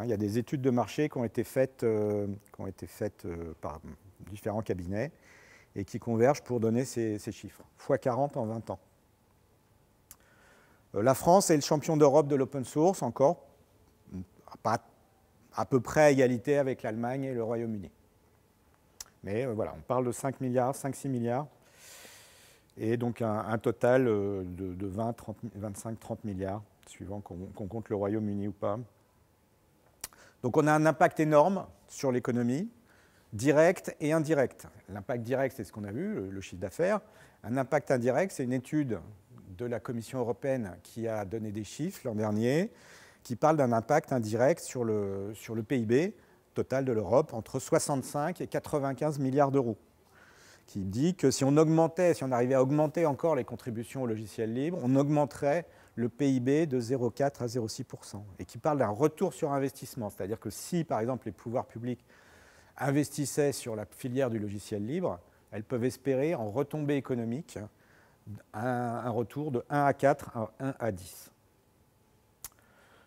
Il y a des études de marché qui ont été faites par différents cabinets et qui convergent pour donner ces chiffres. x40 en 20 ans. La France est le champion d'Europe de l'open source, encore à peu près à égalité avec l'Allemagne et le Royaume-Uni. Mais voilà, on parle de 5 milliards, 5-6 milliards. Et donc un total de 25-30 milliards, suivant qu'on compte le Royaume-Uni ou pas. Donc on a un impact énorme sur l'économie. direct et indirect. L'impact direct, c'est ce qu'on a vu, le chiffre d'affaires. Un impact indirect, c'est une étude de la Commission européenne qui a donné des chiffres l'an dernier, qui parle d'un impact indirect sur le PIB total de l'Europe, entre 65 et 95 milliards d'euros, qui dit que si on arrivait à augmenter encore les contributions au logiciel libre, on augmenterait le PIB de 0,4 à 0,6%, et qui parle d'un retour sur investissement, c'est-à-dire que si, par exemple, les pouvoirs publics investissaient sur la filière du logiciel libre, elles peuvent espérer, en retombée économique, un retour de 1 à 4 à 1 à 10.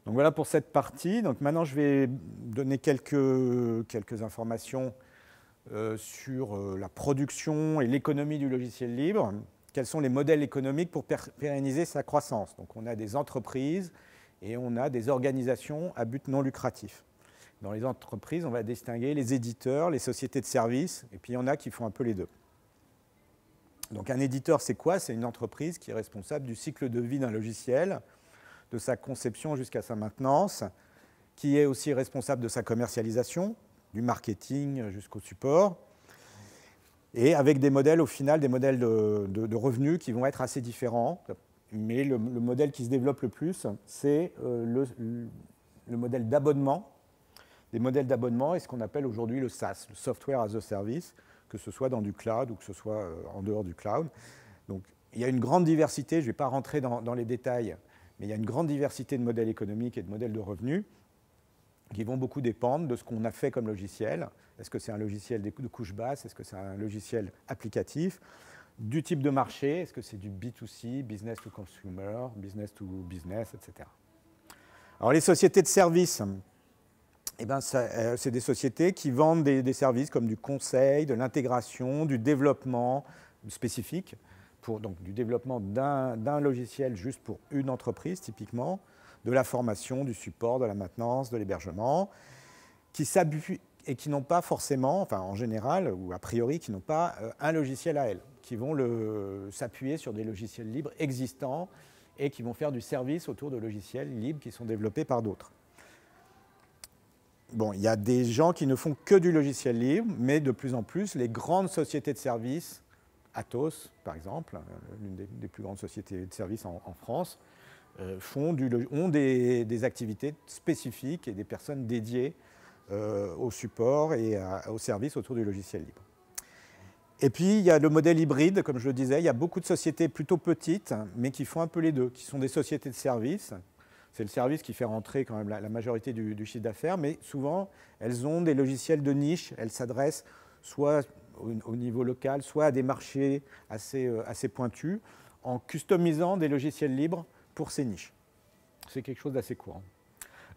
Donc voilà pour cette partie. Donc maintenant, je vais donner quelques informations sur la production et l'économie du logiciel libre. Quels sont les modèles économiques pour pérenniser sa croissance? Donc on a des entreprises et on a des organisations à but non lucratif. Dans les entreprises, on va distinguer les éditeurs, les sociétés de services, et puis il y en a qui font un peu les deux. Donc un éditeur, c'est quoi? C'est une entreprise qui est responsable du cycle de vie d'un logiciel, de sa conception jusqu'à sa maintenance, qui est aussi responsable de sa commercialisation, du marketing jusqu'au support, et avec des modèles, au final, des modèles de revenus qui vont être assez différents. Mais le modèle qui se développe le plus, c'est le modèle d'abonnement. Des modèles d'abonnement et ce qu'on appelle aujourd'hui le SaaS, le Software as a Service, que ce soit dans du cloud ou que ce soit en dehors du cloud. Donc, il y a une grande diversité, je ne vais pas rentrer dans les détails, mais il y a une grande diversité de modèles économiques et de modèles de revenus qui vont beaucoup dépendre de ce qu'on a fait comme logiciel. Est-ce que c'est un logiciel de couche basse? Est-ce que c'est un logiciel applicatif? Du type de marché, est-ce que c'est du B2C, business to consumer, business to business, etc. Alors les sociétés de services, c'est des sociétés qui vendent des services comme du conseil, de l'intégration, du développement spécifique, donc du développement d'un logiciel juste pour une entreprise typiquement, de la formation, du support, de la maintenance, de l'hébergement, qui s'appuient et qui n'ont pas forcément, enfin en général ou a priori, qui n'ont pas un logiciel à elles, qui vont s'appuyer sur des logiciels libres existants et qui vont faire du service autour de logiciels libres qui sont développés par d'autres. Bon, il y a des gens qui ne font que du logiciel libre, mais de plus en plus, les grandes sociétés de services, Atos par exemple, l'une des plus grandes sociétés de services en France, ont des activités spécifiques et des personnes dédiées au support et au service autour du logiciel libre. Et puis, il y a le modèle hybride, comme je le disais, il y a beaucoup de sociétés plutôt petites, mais qui font un peu les deux, qui sont des sociétés de services. C'est le service qui fait rentrer quand même la majorité du chiffre d'affaires, mais souvent, elles ont des logiciels de niche. Elles s'adressent soit au niveau local, soit à des marchés assez pointus, en customisant des logiciels libres pour ces niches. C'est quelque chose d'assez courant.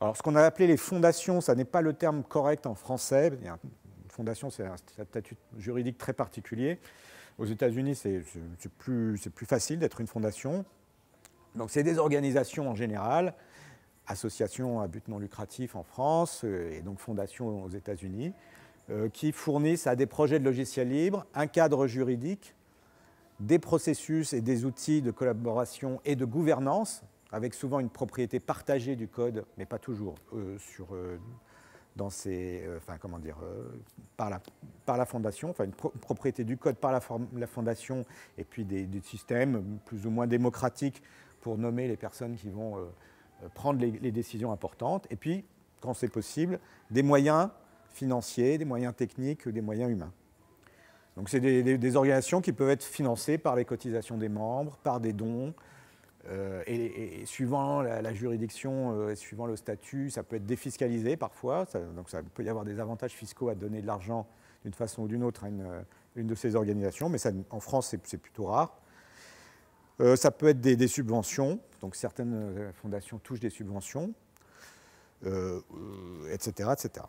Alors, ce qu'on a appelé les fondations, ça n'est pas le terme correct en français. Une fondation, c'est un statut juridique très particulier. Aux États-Unis, c'est plus facile d'être une fondation. Donc, c'est des organisations en général, associations à but non lucratif en France et donc fondations aux États-Unis, qui fournissent à des projets de logiciels libres un cadre juridique, des processus et des outils de collaboration et de gouvernance, avec souvent une propriété partagée du code, mais pas toujours par la fondation, enfin une propriété du code par la fondation, et puis des systèmes plus ou moins démocratiques pour nommer les personnes qui vont prendre les décisions importantes, et puis, quand c'est possible, des moyens financiers, des moyens techniques, des moyens humains. Donc c'est des organisations qui peuvent être financées par les cotisations des membres, par des dons, et suivant la juridiction, suivant le statut, ça peut être défiscalisé parfois, donc ça peut y avoir des avantages fiscaux à donner de l'argent d'une façon ou d'une autre à une de ces organisations, mais ça, en France c'est plutôt rare. Ça peut être des subventions, donc certaines fondations touchent des subventions, etc., etc.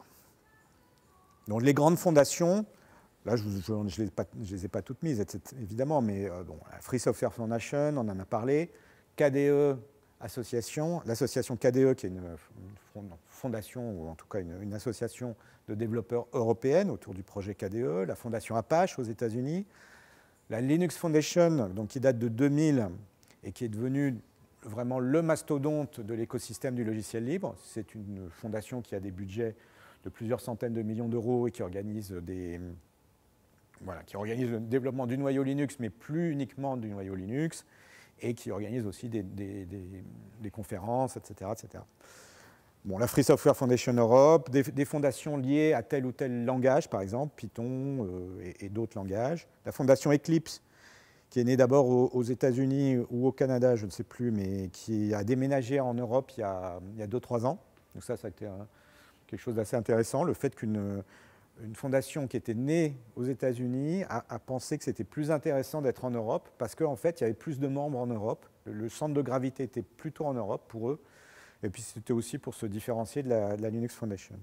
Donc les grandes fondations, là je ne les ai pas toutes mises, évidemment, mais la Free Software Foundation, on en a parlé, KDE Association, l'association KDE qui est une fondation, ou en tout cas une association de développeurs européenne autour du projet KDE, la fondation Apache aux États-Unis, la Linux Foundation, donc, qui date de 2000 et qui est devenue vraiment le mastodonte de l'écosystème du logiciel libre. C'est une fondation qui a des budgets plusieurs centaines de millions d'euros et qui organise qui organise le développement du noyau Linux, mais plus uniquement du noyau Linux, et qui organise aussi des conférences, etc., etc. Bon, la Free Software Foundation Europe, des fondations liées à tel ou tel langage, par exemple, Python et d'autres langages. La fondation Eclipse, qui est née d'abord aux États-Unis ou au Canada, je ne sais plus, mais qui a déménagé en Europe il y a 2-3 ans. Donc ça a été quelque chose d'assez intéressant, le fait qu'une fondation qui était née aux États-Unis a pensé que c'était plus intéressant d'être en Europe parce qu'en fait, il y avait plus de membres en Europe. Le centre de gravité était plutôt en Europe pour eux. Et puis, c'était aussi pour se différencier de la Linux Foundation.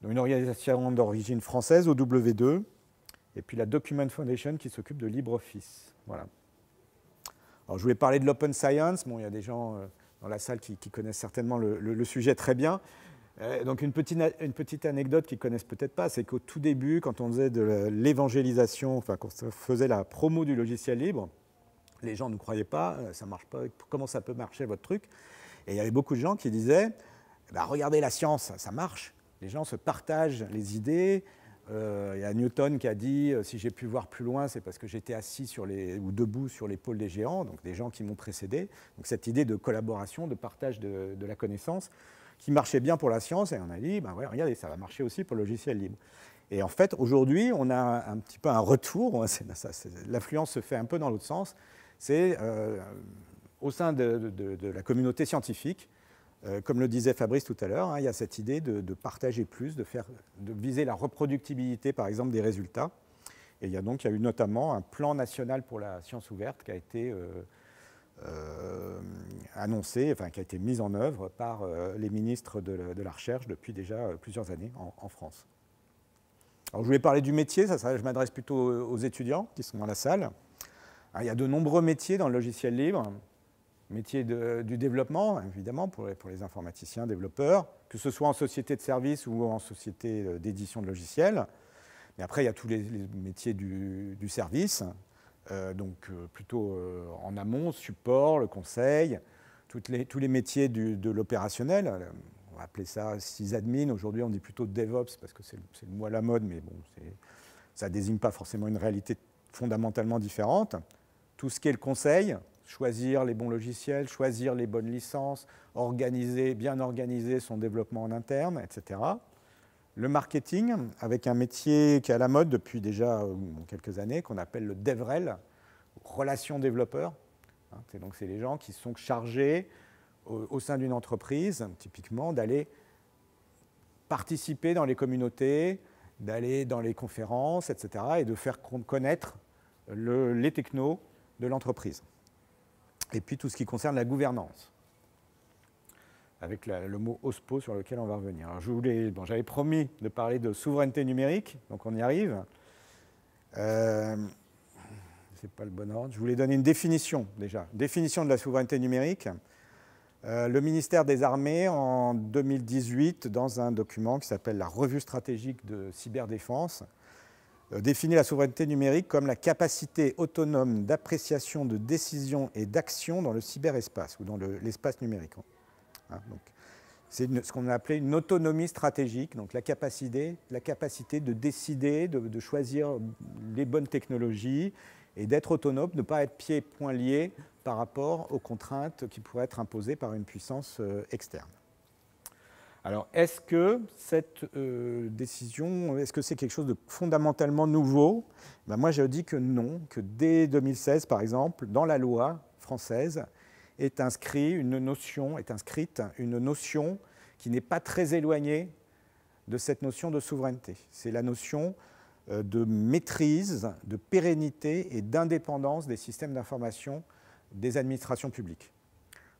Donc, une organisation d'origine française, OW2, et puis la Document Foundation qui s'occupe de LibreOffice. Voilà. Alors, je voulais parler de l'Open Science. Bon, il y a des gens dans la salle qui connaissent certainement le sujet très bien. Donc une petite anecdote qu'ils ne connaissent peut-être pas, c'est qu'au tout début, quand on faisait de l'évangélisation, enfin quand on faisait la promo du logiciel libre, les gens ne croyaient pas, ça ne marche pas, comment ça peut marcher votre truc? Et il y avait beaucoup de gens qui disaient, bah, regardez la science, ça marche, les gens se partagent les idées. Il y a Newton qui a dit, si j'ai pu voir plus loin, c'est parce que j'étais assis ou debout sur l'épaule des géants, donc des gens qui m'ont précédé. Donc cette idée de collaboration, de partage de la connaissance, qui marchait bien pour la science, et on a dit, ben ouais, regardez, ça va marcher aussi pour le logiciel libre. Et en fait, aujourd'hui, on a un petit peu un retour, l'influence se fait un peu dans l'autre sens, c'est au sein de la communauté scientifique, comme le disait Fabrice tout à l'heure, hein, il y a cette idée de partager plus, de viser la reproductibilité, par exemple, des résultats. Et il y a eu notamment un plan national pour la science ouverte qui a été annoncé, enfin qui a été mis en œuvre par les ministres de la recherche depuis déjà plusieurs années en France. Alors je voulais parler du métier, je m'adresse plutôt aux étudiants qui sont dans la salle. Alors, il y a de nombreux métiers dans le logiciel libre, métier du développement, évidemment, pour les informaticiens, développeurs, que ce soit en société de service ou en société d'édition de logiciels. Mais après, il y a tous les métiers du service, donc plutôt en amont, support, le conseil, tous les métiers de l'opérationnel. On va appeler ça sysadmin. Aujourd'hui, on dit plutôt DevOps parce que c'est le mot à la mode, mais bon, ça ne désigne pas forcément une réalité fondamentalement différente. Tout ce qui est le conseil, choisir les bons logiciels, choisir les bonnes licences, bien organiser son développement en interne, etc. Le marketing, avec un métier qui est à la mode depuis déjà quelques années, qu'on appelle le DevRel, relation développeur. Donc c'est les gens qui sont chargés au sein d'une entreprise, typiquement, d'aller participer dans les communautés, d'aller dans les conférences, etc., et de faire connaître les technos de l'entreprise. Et puis tout ce qui concerne la gouvernance, avec le mot OSPO sur lequel on va revenir. Alors j'avais promis de parler de souveraineté numérique, donc on y arrive. C'est pas le bon ordre. Je voulais donner une définition déjà. Définition de la souveraineté numérique. Le ministère des Armées, en 2018, dans un document qui s'appelle la Revue stratégique de cyberdéfense, définit la souveraineté numérique comme la capacité autonome d'appréciation, de décision et d'action dans le cyberespace ou dans l'espace numérique. C'est ce qu'on a appelé une autonomie stratégique, donc la capacité de décider, de choisir les bonnes technologies et d'être autonome, de ne pas être pieds et poings liés par rapport aux contraintes qui pourraient être imposées par une puissance externe. Alors, est-ce que cette décision, est-ce que c'est quelque chose de fondamentalement nouveau? Ben moi, je dis que non, que dès 2016, par exemple, dans la loi française, est inscrite une notion qui n'est pas très éloignée de cette notion de souveraineté. C'est la notion de maîtrise, de pérennité et d'indépendance des systèmes d'information des administrations publiques.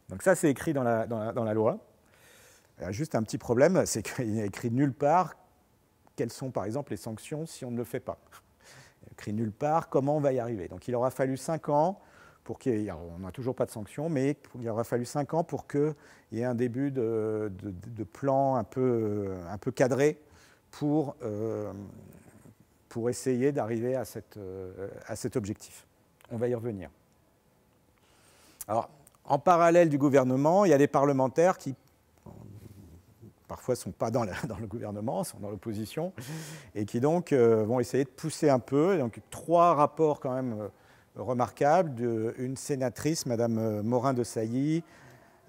Donc ça, c'est écrit dans la loi. Il y a juste un petit problème, c'est qu'il n'y a écrit nulle part quelles sont, par exemple, les sanctions si on ne le fait pas. Il y a écrit nulle part comment on va y arriver. Donc il aura fallu 5 ans pour on n'a toujours pas de sanctions, mais il aura fallu 5 ans pour qu'il y ait un début de plan un peu cadré pour essayer d'arriver à cet objectif. On va y revenir. Alors, en parallèle du gouvernement, il y a les parlementaires qui parfois ne sont pas dans le gouvernement, sont dans l'opposition, et qui donc vont essayer de pousser un peu. Donc 3 rapports quand même remarquables d'une sénatrice, Madame Morin-Desailly,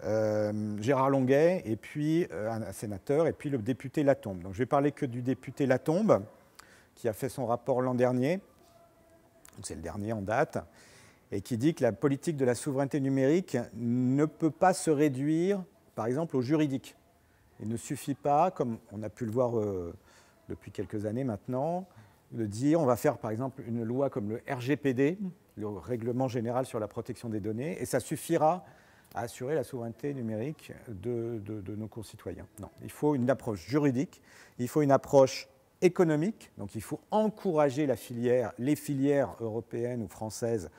Gérard Longuet, et puis un sénateur, et puis le député Latombe. Donc je vais parler que du député Latombe, qui a fait son rapport l'an dernier, c'est le dernier en date, et qui dit que la politique de la souveraineté numérique ne peut pas se réduire, par exemple, au juridique. Il ne suffit pas, comme on a pu le voir depuis quelques années maintenant, de dire on va faire, par exemple, une loi comme le RGPD, le Règlement général sur la protection des données, et ça suffira à assurer la souveraineté numérique de nos concitoyens. Non, il faut une approche juridique, il faut une approche économique, donc il faut encourager les filières européennes ou françaises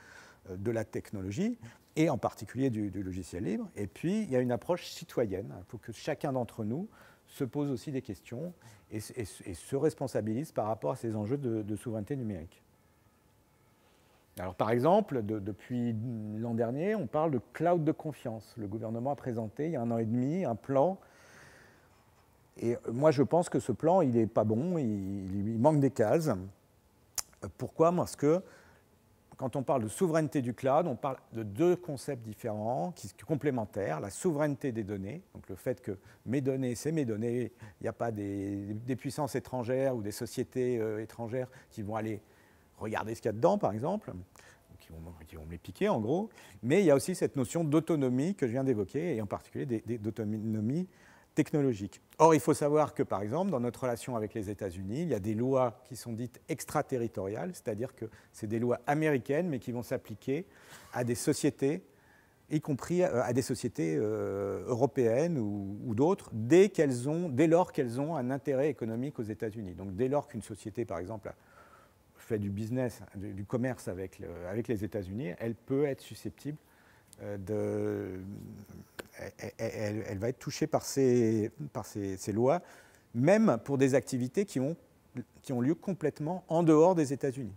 de la technologie, et en particulier du logiciel libre. Et puis, il y a une approche citoyenne. Il faut que chacun d'entre nous se pose aussi des questions et se responsabilise par rapport à ces enjeux de souveraineté numérique. Alors, par exemple, depuis l'an dernier, on parle de cloud de confiance. Le gouvernement a présenté, il y a 1 an et demi, un plan. Et moi, je pense que ce plan, il n'est pas bon, il manque des cases. Pourquoi ? Parce que quand on parle de souveraineté du cloud, on parle de 2 concepts différents, qui sont complémentaires. La souveraineté des données, donc le fait que mes données, c'est mes données, il n'y a pas des puissances étrangères ou des sociétés étrangères qui vont aller regarder ce qu'il y a dedans, par exemple, qui vont me les piquer, en gros. Mais il y a aussi cette notion d'autonomie que je viens d'évoquer, et en particulier d'autonomie technologique. Or, il faut savoir que, par exemple, dans notre relation avec les États-Unis, il y a des lois qui sont dites extraterritoriales, c'est-à-dire que c'est des lois américaines, mais qui vont s'appliquer à des sociétés, y compris à des sociétés européennes ou d'autres, dès lors qu'elles ont un intérêt économique aux États-Unis. Donc, dès lors qu'une société, par exemple, fait du business, du commerce avec les États-Unis, elle peut être susceptible elle va être touchée par ces lois, même pour des activités qui ont lieu complètement en dehors des États-Unis.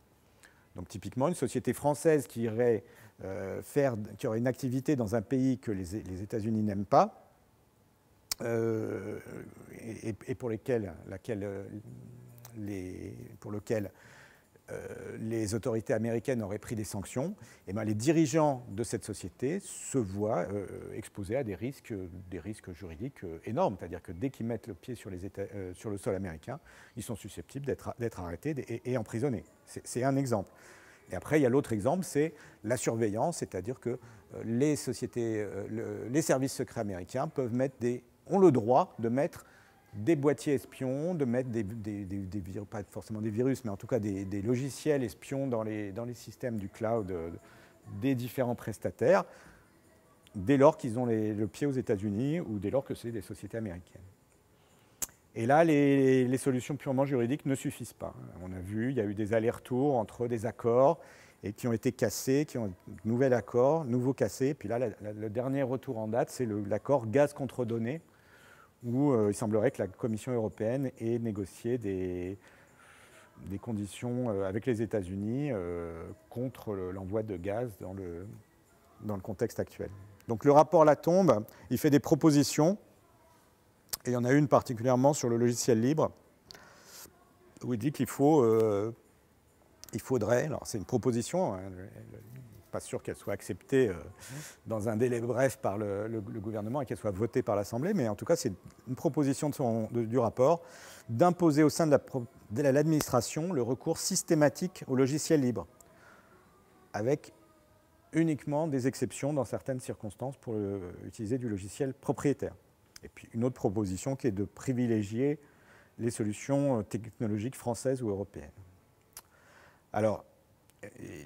Donc typiquement, une société française qui aurait une activité dans un pays que les États-Unis n'aiment pas, et pour lequel les autorités américaines auraient pris des sanctions, et bien les dirigeants de cette société se voient exposés à des risques juridiques énormes. C'est-à-dire que dès qu'ils mettent le pied sur le sol américain, ils sont susceptibles d'être arrêtés et emprisonnés. C'est un exemple. Et après, il y a l'autre exemple, c'est la surveillance, c'est-à-dire que les services secrets américains ont le droit de mettre des boîtiers espions, de mettre pas forcément des virus, mais en tout cas des logiciels espions dans les systèmes du cloud des différents prestataires, dès lors qu'ils ont le pied aux États-Unis ou dès lors que c'est des sociétés américaines. Et là, les solutions purement juridiques ne suffisent pas. On a vu, il y a eu des allers-retours entre des accords et qui ont été cassés, nouvel accord, nouveau cassé. Puis là, le dernier retour en date, c'est l'accord gaz contre données, où il semblerait que la Commission européenne ait négocié des conditions avec les États-Unis contre l'envoi de gaz dans le contexte actuel. Donc le rapport Latombe, il fait des propositions, et il y en a une particulièrement sur le logiciel libre, où il dit qu'il faudrait, alors c'est une proposition, hein, pas sûr qu'elle soit acceptée dans un délai bref par le gouvernement et qu'elle soit votée par l'Assemblée, mais en tout cas, c'est une proposition du rapport d'imposer au sein de l'administration le recours systématique au logiciel libre, avec uniquement des exceptions dans certaines circonstances pour utiliser du logiciel propriétaire. Et puis une autre proposition qui est de privilégier les solutions technologiques françaises ou européennes. Alors,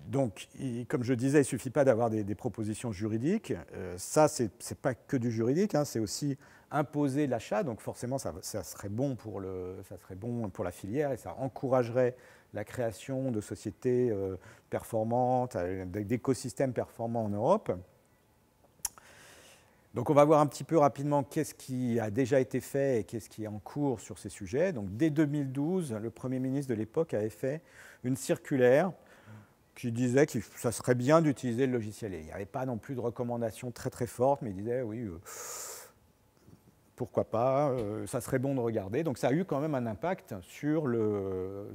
donc, comme je disais, il ne suffit pas d'avoir des propositions juridiques. Ça, ce n'est pas que du juridique, hein, c'est aussi imposer l'achat. Donc forcément, ça serait bon pour la filière et ça encouragerait la création de sociétés performantes, d'écosystèmes performants en Europe. Donc on va voir un petit peu rapidement qu'est-ce qui a déjà été fait et qu'est-ce qui est en cours sur ces sujets. Donc dès 2012, le Premier ministre de l'époque avait fait une circulaire qui disait que ça serait bien d'utiliser le logiciel. Et il n'y avait pas non plus de recommandations très très fortes, mais il disait oui, pourquoi pas, ça serait bon de regarder. Donc ça a eu quand même un impact sur le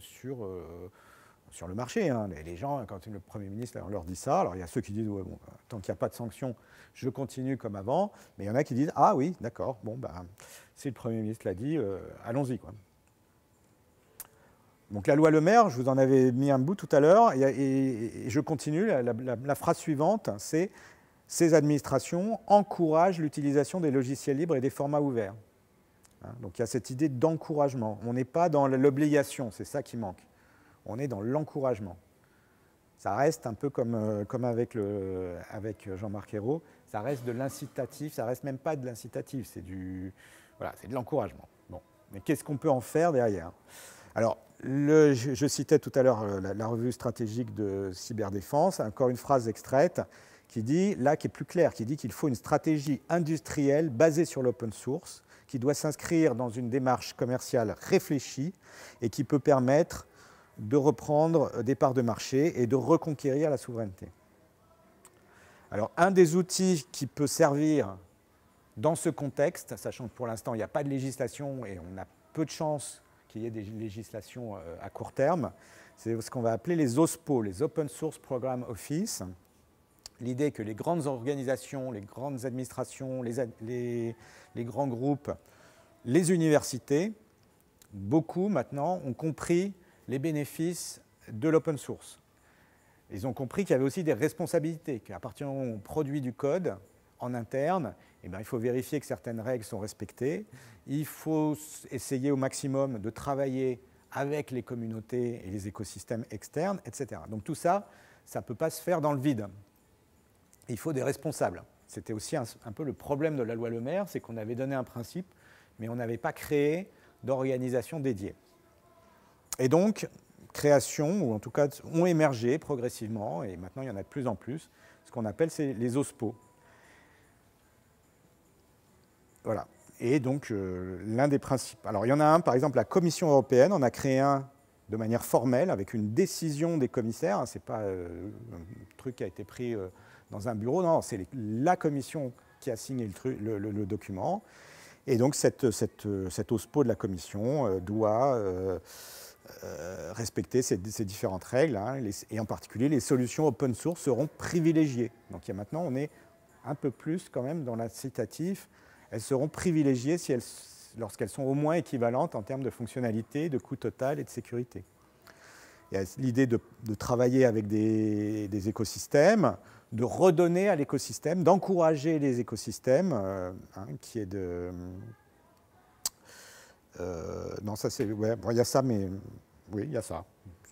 marché. Hein. Les gens, quand le Premier ministre leur dit ça, alors il y a ceux qui disent ouais, bon, tant qu'il n'y a pas de sanctions, je continue comme avant, mais il y en a qui disent ah oui, d'accord, bon, ben, si le Premier ministre l'a dit, allons-y, quoi. Donc la loi Le Maire, je vous en avais mis un bout tout à l'heure, et je continue, la phrase suivante, c'est « Ces administrations encouragent l'utilisation des logiciels libres et des formats ouverts ». Hein, donc il y a cette idée d'encouragement. On n'est pas dans l'obligation, c'est ça qui manque. On est dans l'encouragement. Ça reste un peu comme avec Jean-Marc Ayrault, ça reste de l'incitatif, ça reste même pas de l'incitatif, c'est de l'encouragement. Bon. Mais qu'est-ce qu'on peut en faire derrière? Alors, je citais tout à l'heure la revue stratégique de cyberdéfense, encore une phrase extraite qui dit, là qui est plus claire, qui dit qu'il faut une stratégie industrielle basée sur l'open source, qui doit s'inscrire dans une démarche commerciale réfléchie et qui peut permettre de reprendre des parts de marché et de reconquérir la souveraineté. Alors, un des outils qui peut servir dans ce contexte, sachant que pour l'instant, il n'y a pas de législation et on a peu de chances qu'il y ait des législations à court terme, c'est ce qu'on va appeler les OSPO, les Open Source Program Office. L'idée que les grandes organisations, les grandes administrations, les grands groupes, les universités, beaucoup maintenant ont compris les bénéfices de l'open source. Ils ont compris qu'il y avait aussi des responsabilités, qu'à partir du moment où on produit du code en interne, eh bien, il faut vérifier que certaines règles sont respectées. Il faut essayer au maximum de travailler avec les communautés et les écosystèmes externes, etc. Donc tout ça, ça ne peut pas se faire dans le vide. Il faut des responsables. C'était aussi un peu le problème de la loi Le Maire, c'est qu'on avait donné un principe, mais on n'avait pas créé d'organisation dédiée. Et donc, création, ou en tout cas ont émergé progressivement, et maintenant il y en a de plus en plus, ce qu'on appelle les OSPO. Voilà. Et donc, l'un des principes... Alors, il y en a un, par exemple, la Commission européenne en a créé un de manière formelle, avec une décision des commissaires. Hein, ce n'est pas un truc qui a été pris dans un bureau, non, c'est la Commission qui a signé le document. Et donc, cet OSPO de la Commission doit respecter ces différentes règles, hein, et en particulier, les solutions open source seront privilégiées. Donc, maintenant, on est un peu plus quand même dans l'incitatif. Elles seront privilégiées lorsqu'elles sont au moins équivalentes en termes de fonctionnalité, de coût total et de sécurité. Il y a l'idée de travailler avec des écosystèmes, de redonner à l'écosystème, d'encourager les écosystèmes, qui est de... non, ça c'est... Ouais, bon, il y a ça, mais... Oui, il y a ça.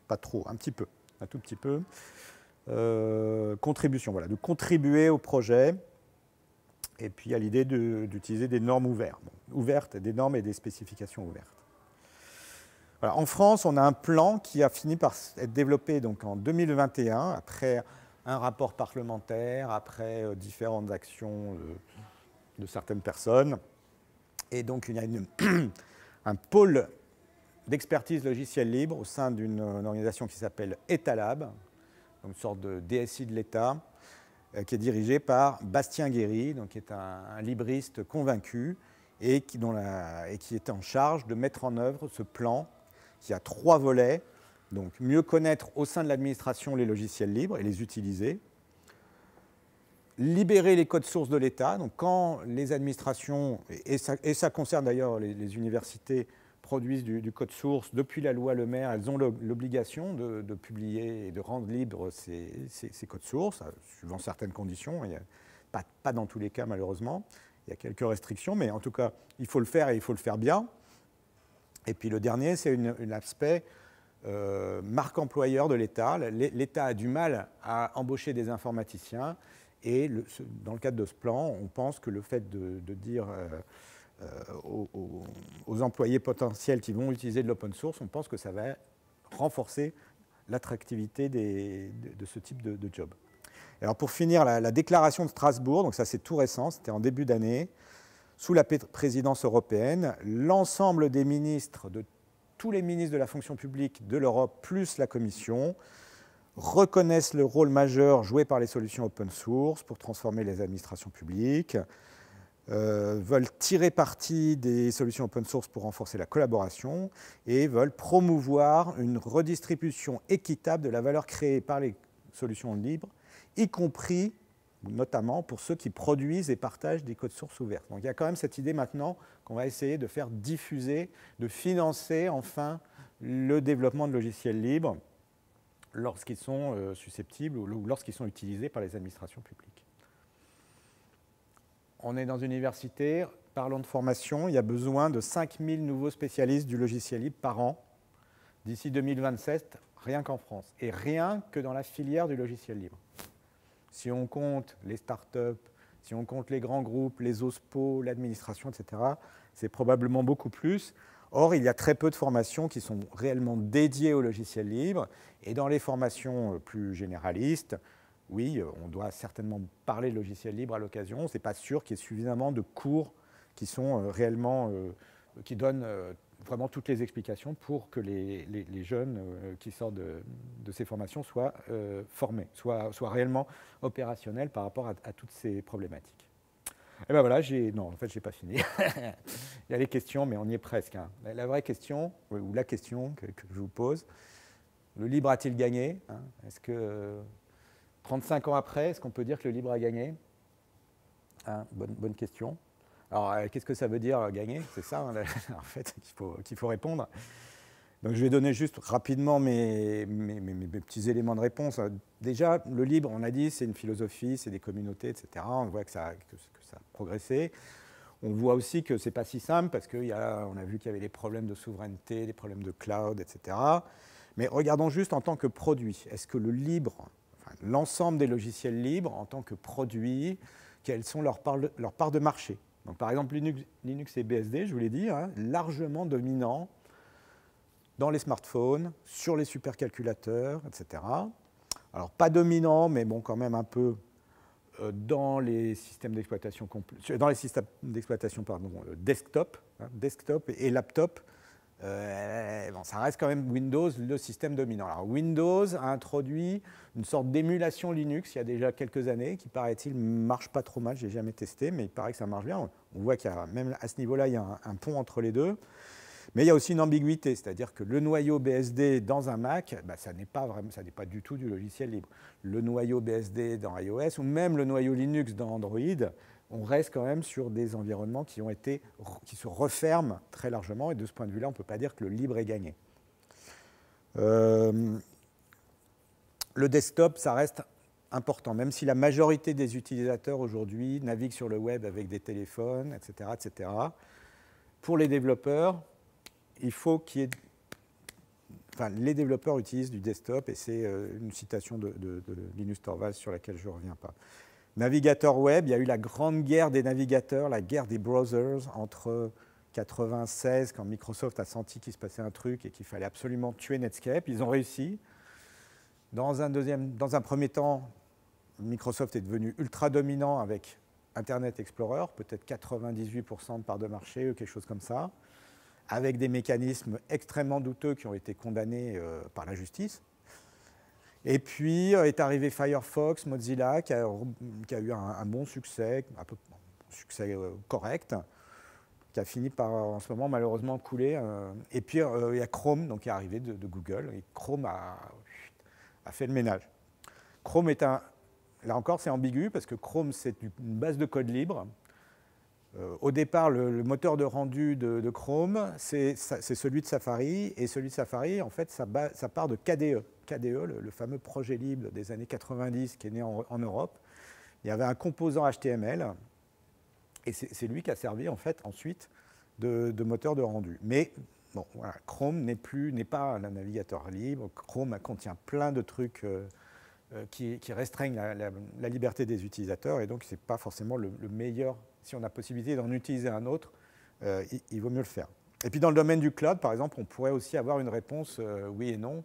Pas trop, un petit peu, un tout petit peu. Contribution, voilà, de contribuer au projet. Et puis, il y a l'idée d'utiliser des normes ouvertes, des normes et des spécifications ouvertes. Voilà, en France, on a un plan qui a fini par être développé donc, en 2021, après un rapport parlementaire, après différentes actions de certaines personnes. Et donc, il y a un pôle d'expertise logicielle libre au sein d'une organisation qui s'appelle Etalab, une sorte de DSI de l'État, qui est dirigé par Bastien Guéry, donc qui est un libriste convaincu et qui est en charge de mettre en œuvre ce plan qui a 3 volets. Donc, mieux connaître au sein de l'administration les logiciels libres et les utiliser. Libérer les codes sources de l'État. Donc, quand les administrations, et ça concerne d'ailleurs les universités, produisent du code source, depuis la loi Le Maire, elles ont l'obligation de publier et de rendre libres ces codes sources, suivant certaines conditions. Il y a pas dans tous les cas, malheureusement. Il y a quelques restrictions, mais en tout cas, il faut le faire et il faut le faire bien. Et puis le dernier, c'est un aspect marque employeur de l'État. L'État a du mal à embaucher des informaticiens. Et dans le cadre de ce plan, on pense que le fait de dire aux employés potentiels qui vont utiliser de l'open source, on pense que ça va renforcer l'attractivité de ce type de job. Alors pour finir, la déclaration de Strasbourg, donc ça c'est tout récent, c'était en début d'année, sous la présidence européenne, l'ensemble des ministres, tous les ministres de la fonction publique de l'Europe, plus la Commission, reconnaissent le rôle majeur joué par les solutions open source pour transformer les administrations publiques, veulent tirer parti des solutions open source pour renforcer la collaboration et veulent promouvoir une redistribution équitable de la valeur créée par les solutions libres, y compris notamment pour ceux qui produisent et partagent des codes sources ouverts. Donc il y a quand même cette idée maintenant qu'on va essayer de faire diffuser, de financer enfin le développement de logiciels libres lorsqu'ils sont susceptibles ou lorsqu'ils sont utilisés par les administrations publiques. On est dans une université, parlons de formation, il y a besoin de 5000 nouveaux spécialistes du logiciel libre par an d'ici 2027, rien qu'en France, et rien que dans la filière du logiciel libre. Si on compte les startups, si on compte les grands groupes, les OSPO, l'administration, etc., c'est probablement beaucoup plus. Or, il y a très peu de formations qui sont réellement dédiées au logiciel libre. Et dans les formations plus généralistes, oui, on doit certainement parler de logiciel libre à l'occasion. Ce n'est pas sûr qu'il y ait suffisamment de cours qui sont réellement, qui donnent vraiment toutes les explications pour que les jeunes qui sortent de ces formations soient formés, soient réellement opérationnels par rapport à toutes ces problématiques. Et bien voilà, non, en fait, je n'ai pas fini. Il y a les questions, mais on y est presque. Hein. La vraie question, ou la question que je vous pose, le libre a-t-il gagné, hein? Est-ce que 35 ans après, est-ce qu'on peut dire que le libre a gagné, hein? Bonne question. Alors, qu'est-ce que ça veut dire gagner? C'est ça, hein, en fait, qu'il faut répondre. Donc, je vais donner juste rapidement mes petits éléments de réponse. Déjà, le libre, on a dit, c'est une philosophie, c'est des communautés, etc. On voit que ça a progressé. On voit aussi que ce n'est pas si simple parce qu'on a vu qu'il y avait des problèmes de souveraineté, des problèmes de cloud, etc. Mais regardons juste en tant que produit. Est-ce que le libre, enfin, l'ensemble des logiciels libres en tant que produit, quelles sont leurs parts de marché? Donc, par exemple, Linux et BSD, je vous l'ai dit, hein, largement dominants dans les smartphones, sur les supercalculateurs, etc. Alors, pas dominant, mais bon, quand même un peu dans les systèmes d'exploitation desktop, hein, desktop et laptop. Bon, ça reste quand même Windows le système dominant. Alors, Windows a introduit une sorte d'émulation Linux il y a déjà quelques années qui, paraît-il, ne marche pas trop mal. Je n'ai jamais testé, mais il paraît que ça marche bien. On voit qu'il y a, même à ce niveau-là, il y a un pont entre les deux. Mais il y a aussi une ambiguïté, c'est-à-dire que le noyau BSD dans un Mac, ça n'est pas du tout du logiciel libre. Le noyau BSD dans iOS ou même le noyau Linux dans Android, on reste quand même sur des environnements qui se referment très largement. Et de ce point de vue-là, on ne peut pas dire que le libre est gagné. Le desktop, ça reste important, même si la majorité des utilisateurs aujourd'hui naviguent sur le web avec des téléphones, etc., etc. Pour les développeurs, il faut qu'il y ait... Enfin, les développeurs utilisent du desktop, et c'est une citation de Linus Torvalds sur laquelle je ne reviens pas. Navigateur web, il y a eu la grande guerre des navigateurs, la guerre des browsers entre 1996, quand Microsoft a senti qu'il se passait un truc et qu'il fallait absolument tuer Netscape. Ils ont réussi. Dans un premier temps, Microsoft est devenu ultra dominant avec Internet Explorer, peut-être 98% de part de marché, ou quelque chose comme ça, avec des mécanismes extrêmement douteux qui ont été condamnés par la justice. Et puis est arrivé Firefox, Mozilla, qui a eu un bon succès, un succès correct, qui a fini par, en ce moment, malheureusement, couler. Et puis, il y a Chrome, donc, qui est arrivé de Google, et Chrome a fait le ménage. Chrome est là encore, c'est ambigu, parce que Chrome, c'est une base de code libre. Au départ, le moteur de rendu de Chrome, c'est celui de Safari, et celui de Safari, en fait, ça part de KDE. KDE, le fameux projet libre des années 90 qui est né en Europe. Il y avait un composant HTML, et c'est lui qui a servi, en fait, ensuite, de moteur de rendu. Mais bon, voilà, Chrome n'est pas un navigateur libre. Chrome contient plein de trucs qui restreignent la liberté des utilisateurs, et donc ce n'est pas forcément le meilleur. Si on a possibilité d'en utiliser un autre, il vaut mieux le faire. Et puis dans le domaine du cloud, par exemple, on pourrait aussi avoir une réponse oui et non.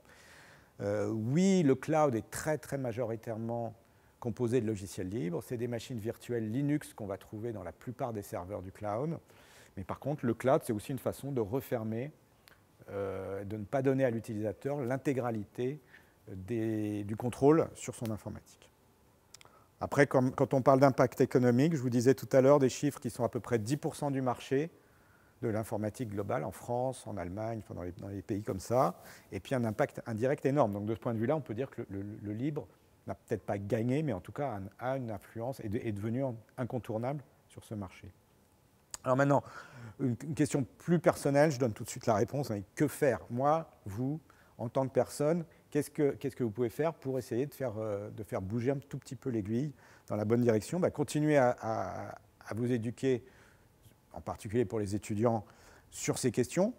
Oui, le cloud est très, très majoritairement composé de logiciels libres. C'est des machines virtuelles Linux qu'on va trouver dans la plupart des serveurs du cloud. Mais par contre, le cloud, c'est aussi une façon de refermer, de ne pas donner à l'utilisateur l'intégralité du contrôle sur son informatique. Après, quand on parle d'impact économique, je vous disais tout à l'heure des chiffres qui sont à peu près 10% du marché de l'informatique globale en France, en Allemagne, enfin dans les pays comme ça, et puis un impact indirect énorme. Donc de ce point de vue-là, on peut dire que le libre n'a peut-être pas gagné, mais en tout cas a une influence et est devenu incontournable sur ce marché. Alors maintenant, une question plus personnelle, je donne tout de suite la réponse. Que faire? Moi, vous, en tant que personne, qu'est-ce que vous pouvez faire pour essayer de faire bouger un tout petit peu l'aiguille dans la bonne direction? Continuez à vous éduquer, en particulier pour les étudiants, sur ces questions.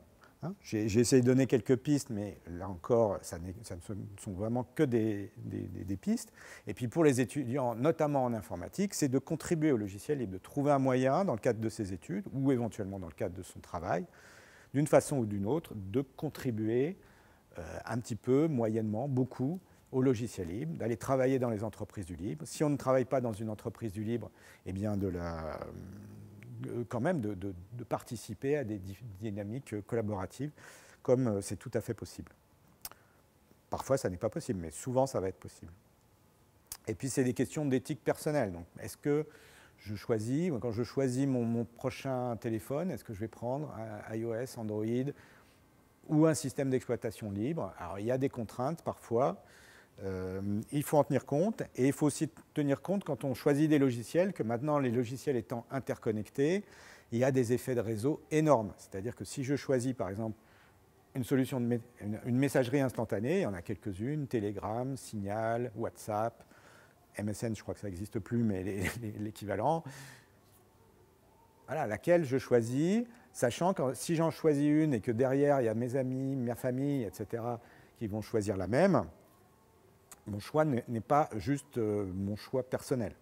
J'ai essayé de donner quelques pistes, mais là encore, ça ne sont vraiment que des pistes. Et puis pour les étudiants, notamment en informatique, c'est de contribuer au logiciel libre, de trouver un moyen, dans le cadre de ses études, ou éventuellement dans le cadre de son travail, d'une façon ou d'une autre, de contribuer un petit peu, moyennement, beaucoup, au logiciel libre, d'aller travailler dans les entreprises du libre. Si on ne travaille pas dans une entreprise du libre, eh bien quand même de participer à des dynamiques collaboratives, comme c'est tout à fait possible. Parfois, ça n'est pas possible, mais souvent, ça va être possible. Et puis, c'est des questions d'éthique personnelle. Donc, est-ce que quand je choisis mon prochain téléphone, est-ce que je vais prendre un iOS, Android ou un système d'exploitation libre? Alors, il y a des contraintes parfois. Il faut en tenir compte, et il faut aussi tenir compte quand on choisit des logiciels que maintenant les logiciels étant interconnectés, il y a des effets de réseau énormes. C'est-à-dire que si je choisis par exemple une solution une messagerie instantanée, il y en a quelques-unes, Telegram, Signal, WhatsApp, MSN, je crois que ça n'existe plus, mais l'équivalent. Voilà, laquelle je choisis, sachant que si j'en choisis une et que derrière il y a mes amis, ma famille, etc., qui vont choisir la même, mon choix n'est pas juste mon choix personnel.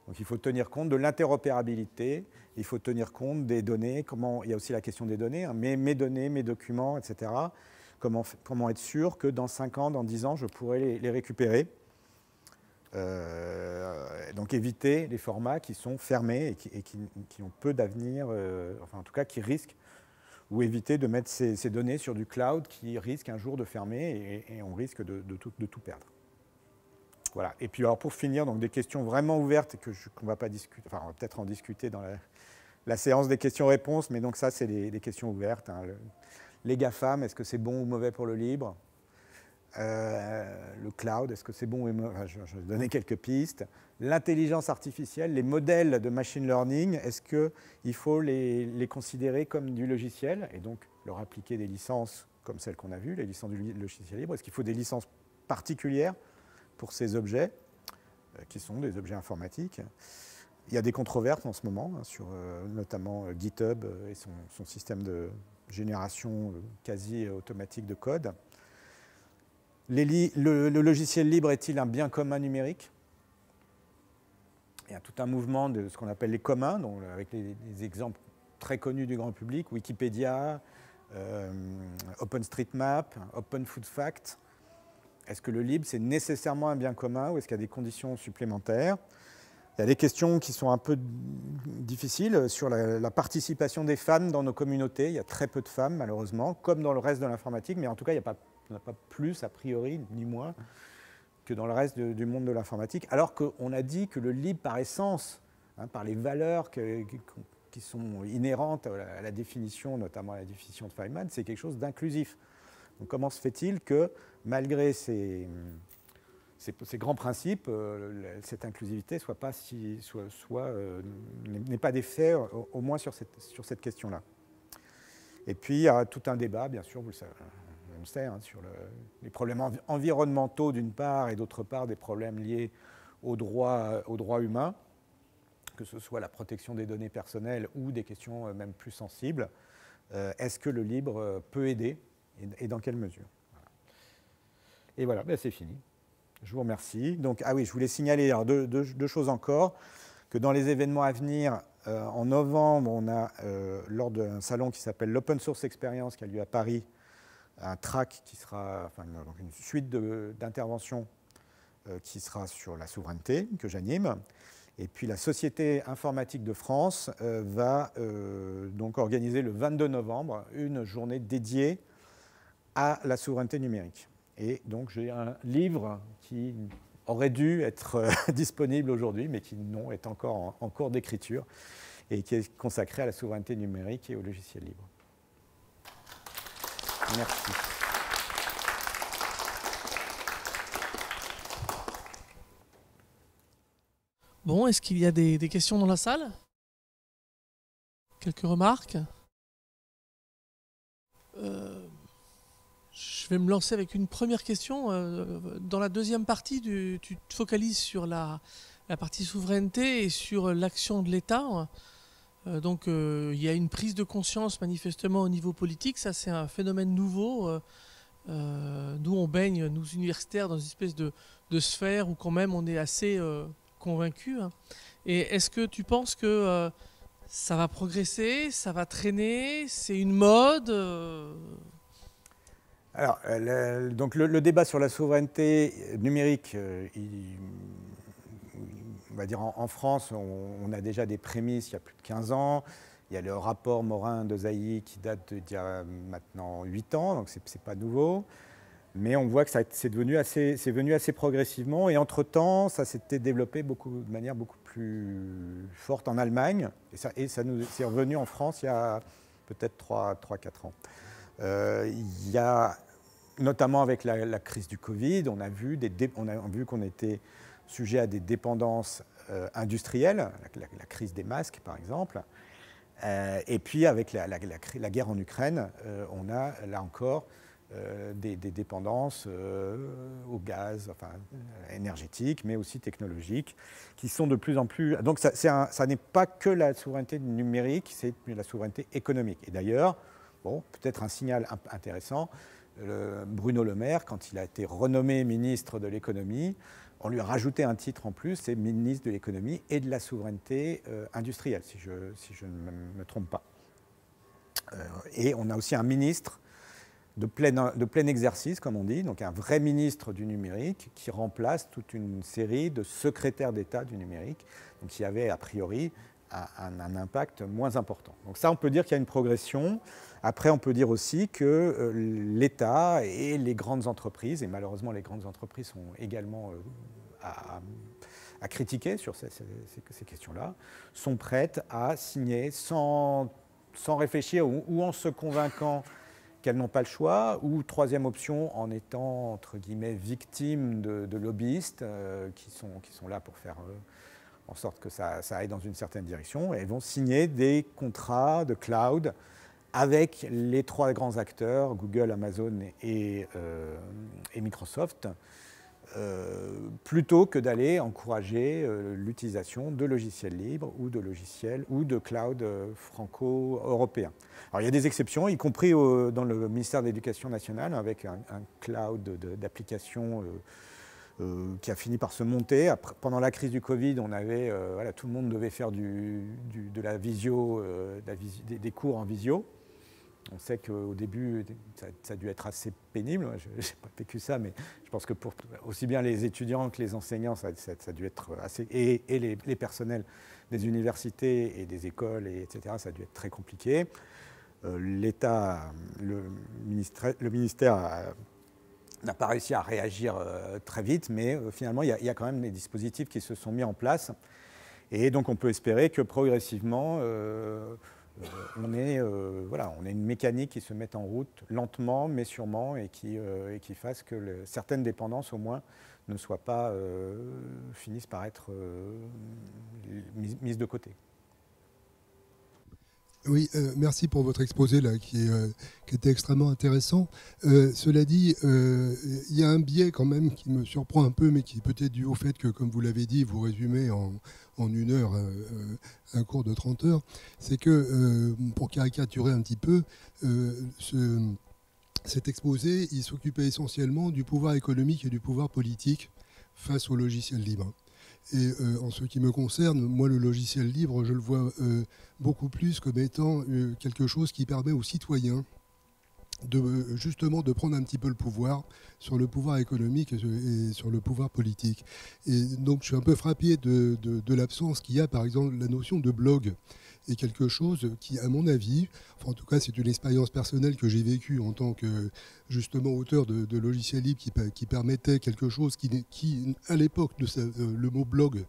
Donc il faut tenir compte de l'interopérabilité, il faut tenir compte des données, il y a aussi la question des données, mes données, mes documents, etc. Comment être sûr que dans 5 ans, dans 10 ans, je pourrai les récupérer. Donc éviter les formats qui sont fermés et qui ont peu d'avenir, enfin en tout cas qui risquent, ou éviter de mettre ces données sur du cloud qui risque un jour de fermer et on risque de tout perdre. Voilà. Et puis alors pour finir, donc des questions vraiment ouvertes qu'on ne va pas discuter, enfin on va peut-être en discuter dans la séance des questions-réponses, mais donc ça c'est des questions ouvertes. Les GAFAM, est-ce que c'est bon ou mauvais pour le libre? Le cloud, est-ce que c'est bon ou mauvais? Je vais donner quelques pistes. L'intelligence artificielle, les modèles de machine learning, est-ce qu'il faut les considérer comme du logiciel et donc leur appliquer des licences comme celles qu'on a vues, les licences du logiciel libre? Est-ce qu'il faut des licences particulières pour ces objets, qui sont des objets informatiques? Il y a des controverses en ce moment, sur notamment GitHub et son système de génération quasi automatique de code. Le logiciel libre est-il un bien commun numérique? Il y a tout un mouvement de ce qu'on appelle les communs, donc avec les exemples très connus du grand public, Wikipédia, OpenStreetMap, OpenFoodFact. Est-ce que le libre, c'est nécessairement un bien commun ou est-ce qu'il y a des conditions supplémentaires? Il y a des questions qui sont un peu difficiles sur la participation des femmes dans nos communautés. Il y a très peu de femmes, malheureusement, comme dans le reste de l'informatique, mais en tout cas, il n'y a pas plus, a priori, ni moins, que dans le reste du monde de l'informatique, alors qu'on a dit que le libre, par essence, par les valeurs qui sont inhérentes à la définition, notamment à la définition de Feynman, c'est quelque chose d'inclusif. Donc comment se fait-il que, malgré ces grands principes, cette inclusivité n'ait pas d'effet, au moins sur cette question-là? Et puis, il y a tout un débat, bien sûr, vous le savez, on le sait, sur les problèmes environnementaux d'une part, et d'autre part des problèmes liés aux droits humains, que ce soit la protection des données personnelles ou des questions même plus sensibles. Est-ce que le libre peut aider et dans quelle mesure? Et voilà, c'est fini. Je vous remercie. Donc, oui, je voulais signaler deux choses encore, que dans les événements à venir, en novembre, on a, lors d'un salon qui s'appelle l'Open Source Experience, qui a lieu à Paris, un track qui sera, donc une suite d'interventions qui sera sur la souveraineté, que j'anime. Et puis la Société informatique de France va donc organiser le 22 novembre une journée dédiée à la souveraineté numérique. Et donc j'ai un livre qui auraient dû être disponibles aujourd'hui, mais qui non, est encore en cours d'écriture, et qui est consacré à la souveraineté numérique et au logiciel libre. Merci. Bon, est-ce qu'il y a des questions dans la salle? Quelques remarques? Je vais me lancer avec une première question. Dans la deuxième partie, tu te focalises sur la partie souveraineté et sur l'action de l'État. Donc il y a une prise de conscience manifestement au niveau politique. Ça, c'est un phénomène nouveau. Nous, on baigne, nous universitaires, dans une espèce de sphère où quand même on est assez convaincus. Et est-ce que tu penses que ça va progresser, ça va traîner, c'est une mode? Alors, donc le débat sur la souveraineté numérique, on va dire en France, on a déjà des prémices il y a plus de 15 ans. Il y a le rapport Morin-Desailly qui date d'il y a maintenant 8 ans, donc c'est pas nouveau. Mais on voit que c'est venu assez progressivement. Et entre-temps, ça s'était développé de manière beaucoup plus forte en Allemagne. Et ça nous est revenu en France il y a peut-être 3-4 ans. Il y a, notamment avec la crise du Covid, on a vu qu'on était sujet à des dépendances industrielles, la crise des masques par exemple. Et puis avec la guerre en Ukraine, on a là encore des dépendances au gaz, enfin, énergétiques, mais aussi technologiques, qui sont de plus en plus... Donc ça n'est pas que la souveraineté numérique, c'est la souveraineté économique. Et d'ailleurs, bon, peut-être un signal intéressant, Bruno Le Maire, quand il a été renommé ministre de l'économie, on lui a rajouté un titre en plus, c'est ministre de l'économie et de la souveraineté industrielle, si je ne me trompe pas. Et on a aussi un ministre de plein exercice, comme on dit, donc un vrai ministre du numérique qui remplace toute une série de secrétaires d'État du numérique, donc qui avait a priori un impact moins important. Donc ça, on peut dire qu'il y a une progression. Après, on peut dire aussi que l'État et les grandes entreprises, et malheureusement les grandes entreprises sont également à critiquer sur ces questions-là, sont prêtes à signer sans réfléchir ou en se convainquant qu'elles n'ont pas le choix, ou troisième option, en étant, entre guillemets, victimes de lobbyistes qui sont là pour faire en sorte que ça aille dans une certaine direction, et elles vont signer des contrats de cloud avec les trois grands acteurs, Google, Amazon et Microsoft, plutôt que d'aller encourager l'utilisation de logiciels libres ou de cloud franco-européens. Alors il y a des exceptions, y compris dans le ministère de l'Éducation nationale, avec un cloud d'applications qui a fini par se monter. Après, pendant la crise du Covid, tout le monde devait faire de la visio, des cours en visio. On sait qu'au début, ça a dû être assez pénible. Je n'ai pas vécu ça, mais je pense que pour aussi bien les étudiants que les enseignants, ça a dû être assez... Et les personnels des universités et des écoles, etc., ça a dû être très compliqué. L'État, le ministère n'a pas réussi à réagir très vite, mais finalement, il y a quand même des dispositifs qui se sont mis en place. Et donc, on peut espérer que progressivement... on ait une mécanique qui se mette en route lentement mais sûrement et qui fasse que certaines dépendances au moins ne soient pas finissent par être mises de côté. Oui, merci pour votre exposé là, qui était extrêmement intéressant. Cela dit, il y a un biais quand même qui me surprend un peu, mais qui est peut-être dû au fait que, comme vous l'avez dit, vous résumez en 1 heure un cours de 30 heures. C'est que, pour caricaturer un petit peu, cet exposé, il s'occupait essentiellement du pouvoir économique et du pouvoir politique face au logiciel libre. Et en ce qui me concerne, moi, le logiciel libre, je le vois beaucoup plus comme étant quelque chose qui permet aux citoyens justement de prendre un petit peu le pouvoir sur le pouvoir économique et sur le pouvoir politique. Et donc, je suis un peu frappé de l'absence qu'il y a, par exemple, la notion de blog. est quelque chose qui, à mon avis, enfin, en tout cas c'est une expérience personnelle que j'ai vécue en tant que justement auteur de logiciels libres qui permettait quelque chose qui à l'époque, le mot blog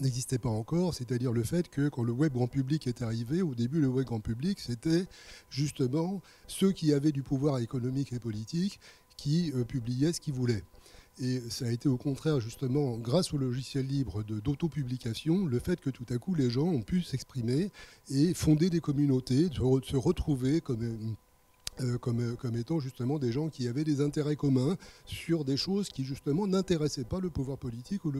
n'existait pas encore, c'est-à-dire le fait que quand le web grand public est arrivé, au début le web grand public c'était justement ceux qui avaient du pouvoir économique et politique qui publiaient ce qu'ils voulaient. Et ça a été au contraire justement grâce au logiciel libre d'autopublication, le fait que tout à coup les gens ont pu s'exprimer et fonder des communautés, se retrouver comme étant justement des gens qui avaient des intérêts communs sur des choses qui justement n'intéressaient pas le pouvoir politique ou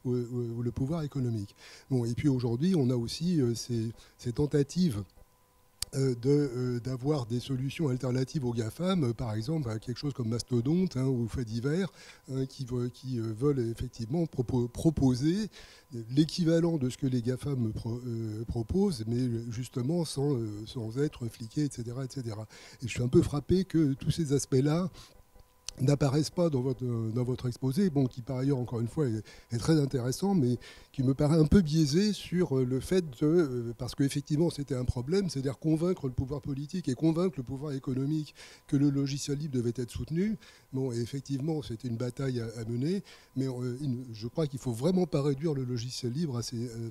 le pouvoir économique. Bon, et puis aujourd'hui on a aussi ces tentatives d'avoir des solutions alternatives aux GAFAM, par exemple à quelque chose comme Mastodonte ou Fait divers, qui veulent effectivement proposer l'équivalent de ce que les GAFAM proposent, mais justement sans être fliqués, etc., etc. Et je suis un peu frappé que tous ces aspects-là n'apparaissent pas dans votre exposé, bon, qui par ailleurs, encore une fois, est très intéressant, mais qui me paraît un peu biaisé sur le fait parce qu'effectivement c'était un problème, c'est-à-dire convaincre le pouvoir politique et convaincre le pouvoir économique que le logiciel libre devait être soutenu. Bon, et effectivement, c'était une bataille à mener, mais je crois qu'il ne faut vraiment pas réduire le logiciel libre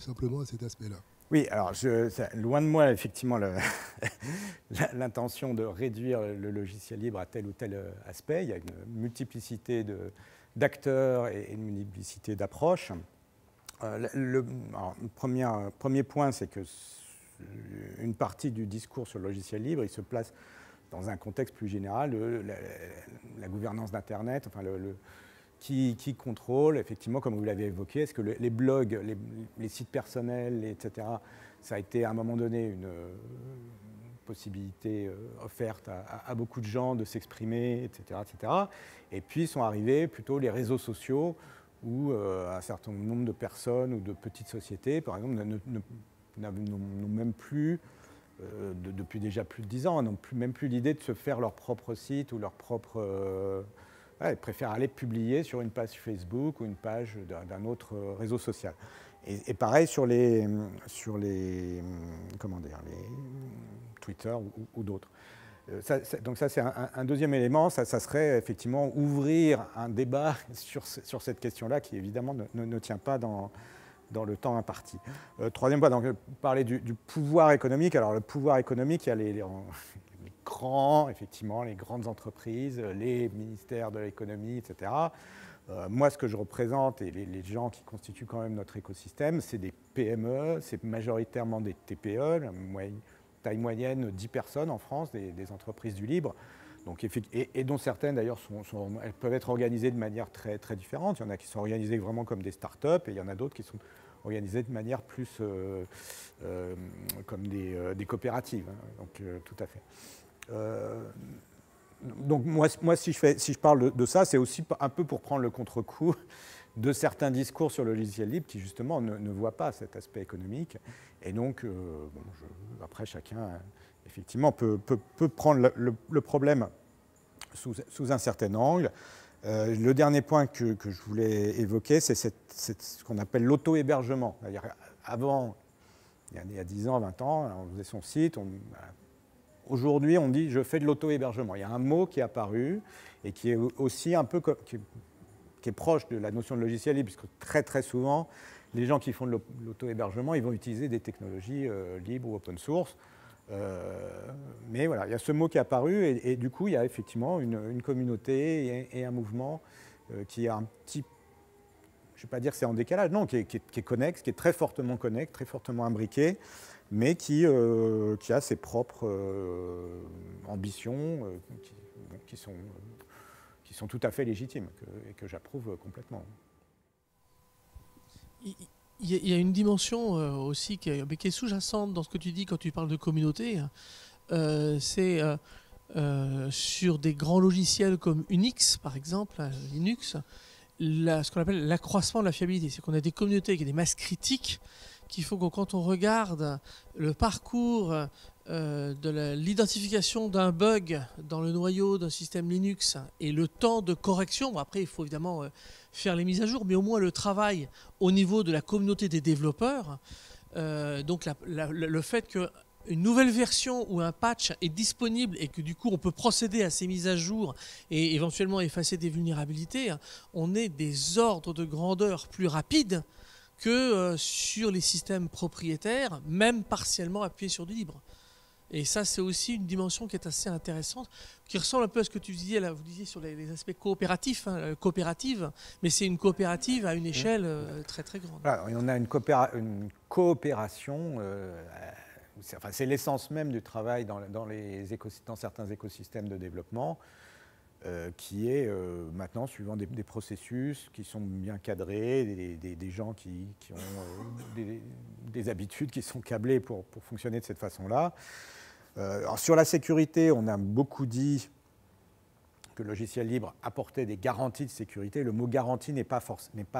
simplement à cet aspect-là. Oui, alors loin de moi effectivement l'intention de réduire le logiciel libre à tel ou tel aspect. Il y a une multiplicité d'acteurs et une multiplicité d'approches. Le premier point, c'est que une partie du discours sur le logiciel libre, il se place dans un contexte plus général, la gouvernance d'Internet, enfin qui contrôle, effectivement, comme vous l'avez évoqué, est-ce que les blogs, les sites personnels, etc., ça a été à un moment donné une possibilité offerte à beaucoup de gens de s'exprimer, etc., etc. Et puis sont arrivés plutôt les réseaux sociaux où un certain nombre de personnes ou de petites sociétés, par exemple, n'ont même plus, depuis déjà plus de 10 ans, n'ont même plus l'idée de se faire leur propre site ou leur propre... ils préfèrent aller publier sur une page Facebook ou une page d'un autre réseau social. Et pareil sur les Twitter ou d'autres. Donc ça, c'est un deuxième élément. Ça serait effectivement ouvrir un débat sur cette question-là qui, évidemment, ne tient pas dans le temps imparti. Troisième point, donc, parler du pouvoir économique. Alors, le pouvoir économique, il y a les grandes entreprises, les ministères de l'économie, etc. Moi, ce que je représente, et les gens qui constituent quand même notre écosystème, c'est des PME, c'est majoritairement des TPE, taille moyenne 10 personnes en France, des entreprises du libre, donc, et dont certaines d'ailleurs elles peuvent être organisées de manière très, très différente. Il y en a qui sont organisées vraiment comme des start-up, et il y en a d'autres qui sont organisées de manière plus comme des coopératives, donc tout à fait. Donc moi si je parle de ça, c'est aussi un peu pour prendre le contre-coup de certains discours sur le logiciel libre qui justement ne voient pas cet aspect économique. Et donc, après chacun, effectivement, peut prendre le problème sous un certain angle. Le dernier point que je voulais évoquer, c'est ce qu'on appelle l'auto-hébergement. C'est-à-dire avant, il y a 10 ans, 20 ans, on faisait son site, aujourd'hui, on dit « je fais de l'auto-hébergement ». Il y a un mot qui est apparu et qui est aussi un peu qui est proche de la notion de logiciel libre, puisque très très souvent, les gens qui font de l'auto-hébergement, ils vont utiliser des technologies libres ou open source. Mais voilà, il y a ce mot qui est apparu et du coup, il y a effectivement une communauté et un mouvement qui est un petit, je ne vais pas dire que c'est en décalage, non, qui est connexe, qui est très fortement connexe, très fortement imbriqué, mais qui a ses propres ambitions qui sont tout à fait légitimes et que j'approuve complètement. Il y a une dimension aussi qui est sous-jacente dans ce que tu dis quand tu parles de communauté. C'est sur des grands logiciels comme Unix, par exemple, Linux, ce qu'on appelle l'accroissement de la fiabilité. C'est qu'on a des communautés qui ont des masses critiques qu'il faut que quand on regarde le parcours de l'identification d'un bug dans le noyau d'un système Linux et le temps de correction, bon après il faut évidemment faire les mises à jour, mais au moins le travail au niveau de la communauté des développeurs, Donc le fait qu'une nouvelle version ou un patch est disponible et que du coup on peut procéder à ces mises à jour et éventuellement effacer des vulnérabilités, on est des ordres de grandeur plus rapides que sur les systèmes propriétaires, même partiellement appuyés sur du libre. Et ça, c'est aussi une dimension qui est assez intéressante, qui ressemble un peu à ce que tu disais, là, vous disiez sur les aspects coopératifs, hein, coopérative, mais c'est une coopérative à une échelle très très grande. Voilà, on a une coopération, c'est l'essence même du travail dans certains écosystèmes de développement, qui est maintenant, suivant des processus qui sont bien cadrés, des gens qui ont des habitudes qui sont câblées pour fonctionner de cette façon-là. Alors sur la sécurité, on a beaucoup dit que le logiciel libre apportait des garanties de sécurité. Le mot garantie n'est pas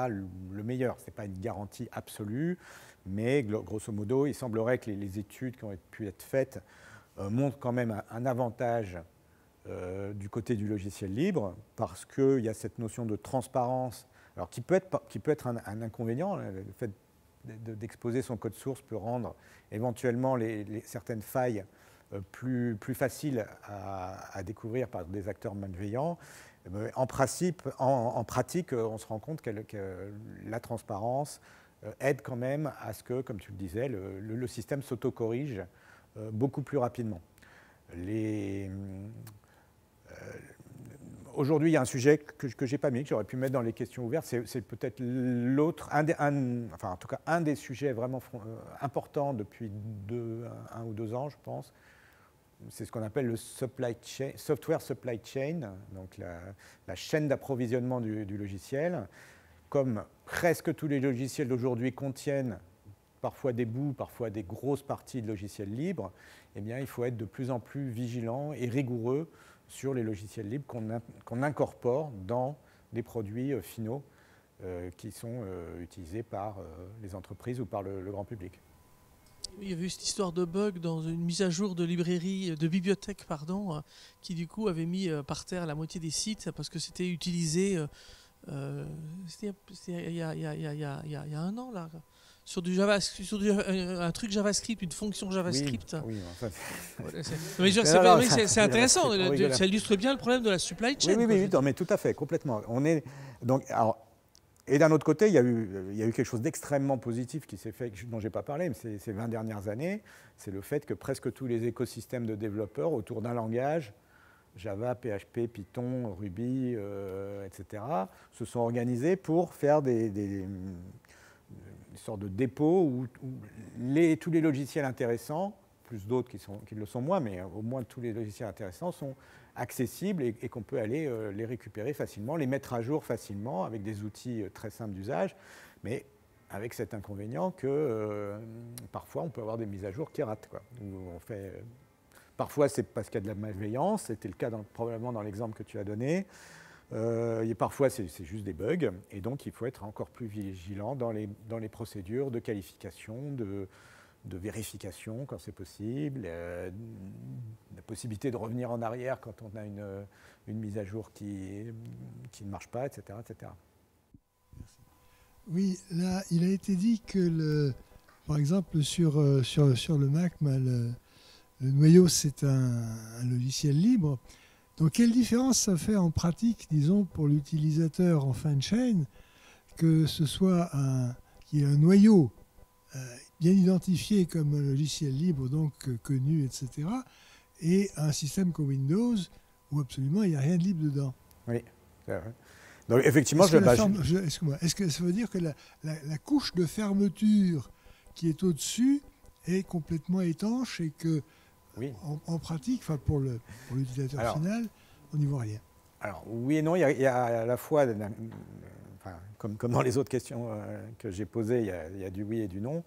le meilleur, ce n'est pas une garantie absolue, mais grosso modo, il semblerait que les études qui ont pu être faites montrent quand même un avantage du côté du logiciel libre, parce qu'il y a cette notion de transparence, alors qui peut être un inconvénient. Le fait d'exposer son code source peut rendre éventuellement certaines failles plus faciles à découvrir par des acteurs malveillants. En pratique, on se rend compte que la transparence aide quand même à ce que, comme tu le disais, le système s'auto-corrige beaucoup plus rapidement. Aujourd'hui, il y a un sujet que je n'ai pas mis, que j'aurais pu mettre dans les questions ouvertes, c'est peut-être un des sujets vraiment importants depuis 1 ou 2 ans, je pense. C'est ce qu'on appelle le software supply chain, donc la chaîne d'approvisionnement du logiciel. Comme presque tous les logiciels d'aujourd'hui contiennent parfois des bouts, parfois des grosses parties de logiciels libres, eh bien, il faut être de plus en plus vigilant et rigoureux sur les logiciels libres qu'on incorpore dans des produits finaux qui sont utilisés par les entreprises ou par le grand public. Il y avait eu cette histoire de bug dans une mise à jour de bibliothèque, qui du coup avait mis par terre la moitié des sites parce que c'était utilisé, c'était il y a 1 an là, sur un truc JavaScript, une fonction JavaScript. Oui, c'est intéressant, ça illustre bien le problème de la supply chain. Oui, non, mais tout à fait, complètement. Et d'un autre côté, il y a eu quelque chose d'extrêmement positif qui s'est fait, dont je n'ai pas parlé, mais ces 20 dernières années, c'est le fait que presque tous les écosystèmes de développeurs autour d'un langage, Java, PHP, Python, Ruby, etc., se sont organisés pour faire des sortes de dépôts où tous les logiciels intéressants, plus d'autres qui le sont moins, mais au moins tous les logiciels intéressants sont accessibles et qu'on peut aller les récupérer facilement, les mettre à jour facilement avec des outils très simples d'usage, mais avec cet inconvénient que parfois on peut avoir des mises à jour qui ratent, quoi. Parfois c'est parce qu'il y a de la malveillance, c'était le cas probablement dans l'exemple que tu as donné, et parfois c'est juste des bugs, et donc il faut être encore plus vigilant dans les procédures de qualification, de vérification quand c'est possible, la possibilité de revenir en arrière quand on a une mise à jour qui ne marche pas, etc., etc. Oui, là, il a été dit que, par exemple, sur le Mac, le noyau, c'est un logiciel libre. Donc, quelle différence ça fait en pratique, disons, pour l'utilisateur en fin de chaîne, que ce soit qu'il y ait un noyau bien identifié comme un logiciel libre, donc connu, etc., et un système comme Windows où absolument il n'y a rien de libre dedans. Oui, c'est vrai. Donc effectivement, est-ce que ça veut dire que la couche de fermeture qui est au-dessus est complètement étanche et que, oui, en pratique, pour l'utilisateur final, on n'y voit rien? Alors oui et non, il y a à la fois, comme dans les autres questions que j'ai posées, il y a du oui et du non.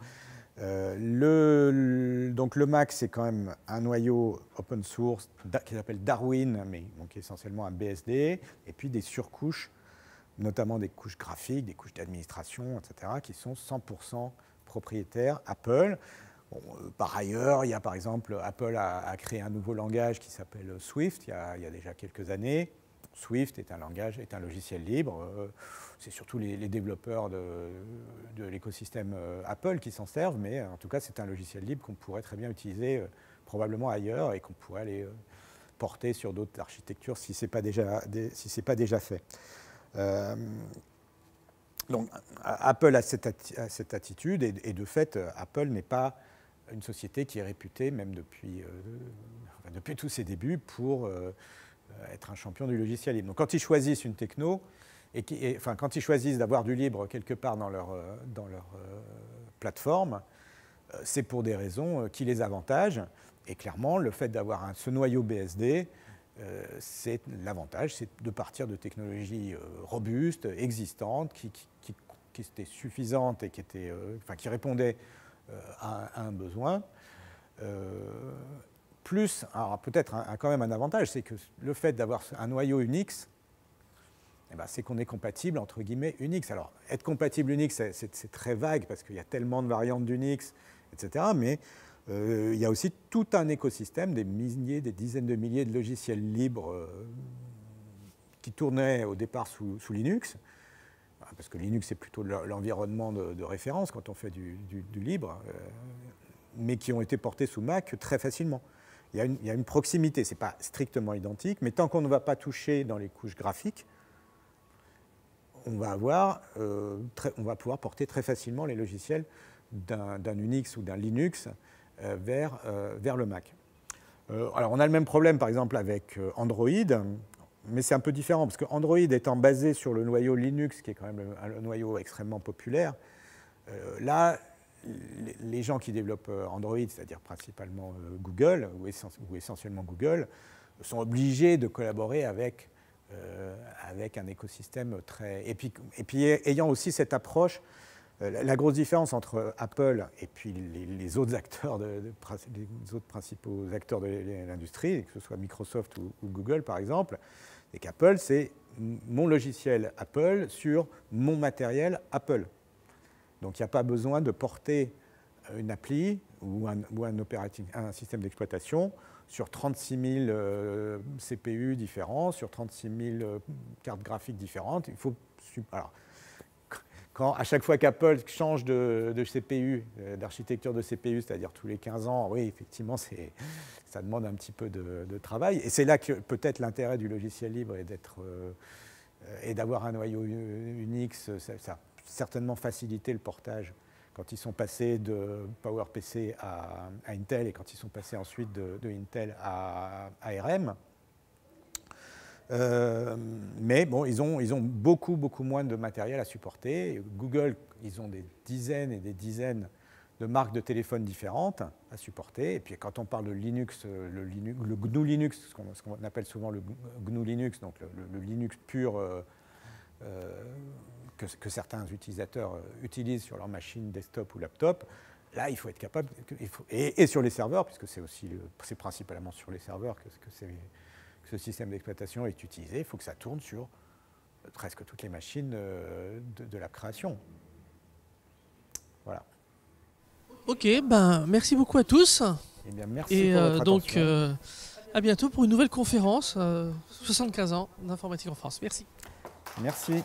Donc le Mac, c'est quand même un noyau open source qui s'appelle Darwin, mais qui est essentiellement un BSD, et puis des surcouches, notamment des couches graphiques, des couches d'administration, etc., qui sont 100% propriétaires Apple. Bon, par ailleurs, il y a par exemple, Apple a créé un nouveau langage qui s'appelle Swift il y a déjà quelques années. Swift est un logiciel libre. C'est surtout les développeurs de l'écosystème Apple qui s'en servent, mais en tout cas, c'est un logiciel libre qu'on pourrait très bien utiliser probablement ailleurs et qu'on pourrait aller porter sur d'autres architectures si ce n'est pas déjà fait. Donc, Apple a cette attitude et de fait, Apple n'est pas une société qui est réputée, même depuis tous ses débuts, pour être un champion du logiciel libre. Donc quand ils choisissent une techno, quand ils choisissent d'avoir du libre quelque part dans leur plateforme, c'est pour des raisons qui les avantagent. Et clairement, le fait d'avoir ce noyau BSD, l'avantage, c'est de partir de technologies robustes, existantes, qui étaient suffisantes et qui répondaient à un besoin. Plus, alors peut-être quand même un avantage, c'est que le fait d'avoir un noyau Unix, c'est qu'on est compatible, entre guillemets, Unix. Alors, être compatible Unix, c'est très vague, parce qu'il y a tellement de variantes d'Unix, etc. Mais il y a aussi tout un écosystème, des dizaines de milliers de logiciels libres qui tournaient au départ sous Linux, parce que Linux, c'est plutôt l'environnement de référence quand on fait du libre, mais qui ont été portés sous Mac très facilement. Il y a une proximité, ce n'est pas strictement identique, mais tant qu'on ne va pas toucher dans les couches graphiques, on va pouvoir porter très facilement les logiciels d'un Unix ou d'un Linux vers le Mac. Alors on a le même problème par exemple avec Android, mais c'est un peu différent, parce que Android étant basé sur le noyau Linux, qui est quand même un noyau extrêmement populaire, là, les gens qui développent Android, c'est-à-dire principalement Google, ou essentiellement Google, sont obligés de collaborer avec un écosystème très... Et puis ayant aussi cette approche, la grosse différence entre Apple et puis les autres acteurs, les autres principaux acteurs de l'industrie, que ce soit Microsoft ou Google par exemple, c'est qu'Apple, c'est mon logiciel Apple sur mon matériel Apple. Donc il n'y a pas besoin de porter une appli ou un système d'exploitation sur 36 000 CPU différents, sur 36 000 cartes graphiques différentes. Alors, à chaque fois qu'Apple change de CPU, d'architecture de CPU, c'est-à-dire tous les 15 ans, oui, effectivement, ça demande un petit peu de travail. Et c'est là que peut-être l'intérêt du logiciel libre est d'avoir un noyau Unix. Ça a certainement facilité le portage quand ils sont passés de PowerPC à Intel et quand ils sont passés ensuite de Intel à ARM. Mais bon, ils ont beaucoup moins de matériel à supporter. Google, ils ont des dizaines et des dizaines de marques de téléphones différentes à supporter. Et puis quand on parle de Linux, le GNU Linux, ce qu'on appelle souvent le GNU Linux, donc le Linux pur que certains utilisateurs utilisent sur leur machine desktop ou laptop, là, il faut être capable, et sur les serveurs, puisque c'est principalement sur les serveurs que ce système d'exploitation est utilisé, il faut que ça tourne sur presque toutes les machines de la création. Voilà. Ok, merci beaucoup à tous. Eh bien, merci pour votre attention. À bientôt pour une nouvelle conférence, 75 ans d'informatique en France. Merci. Merci.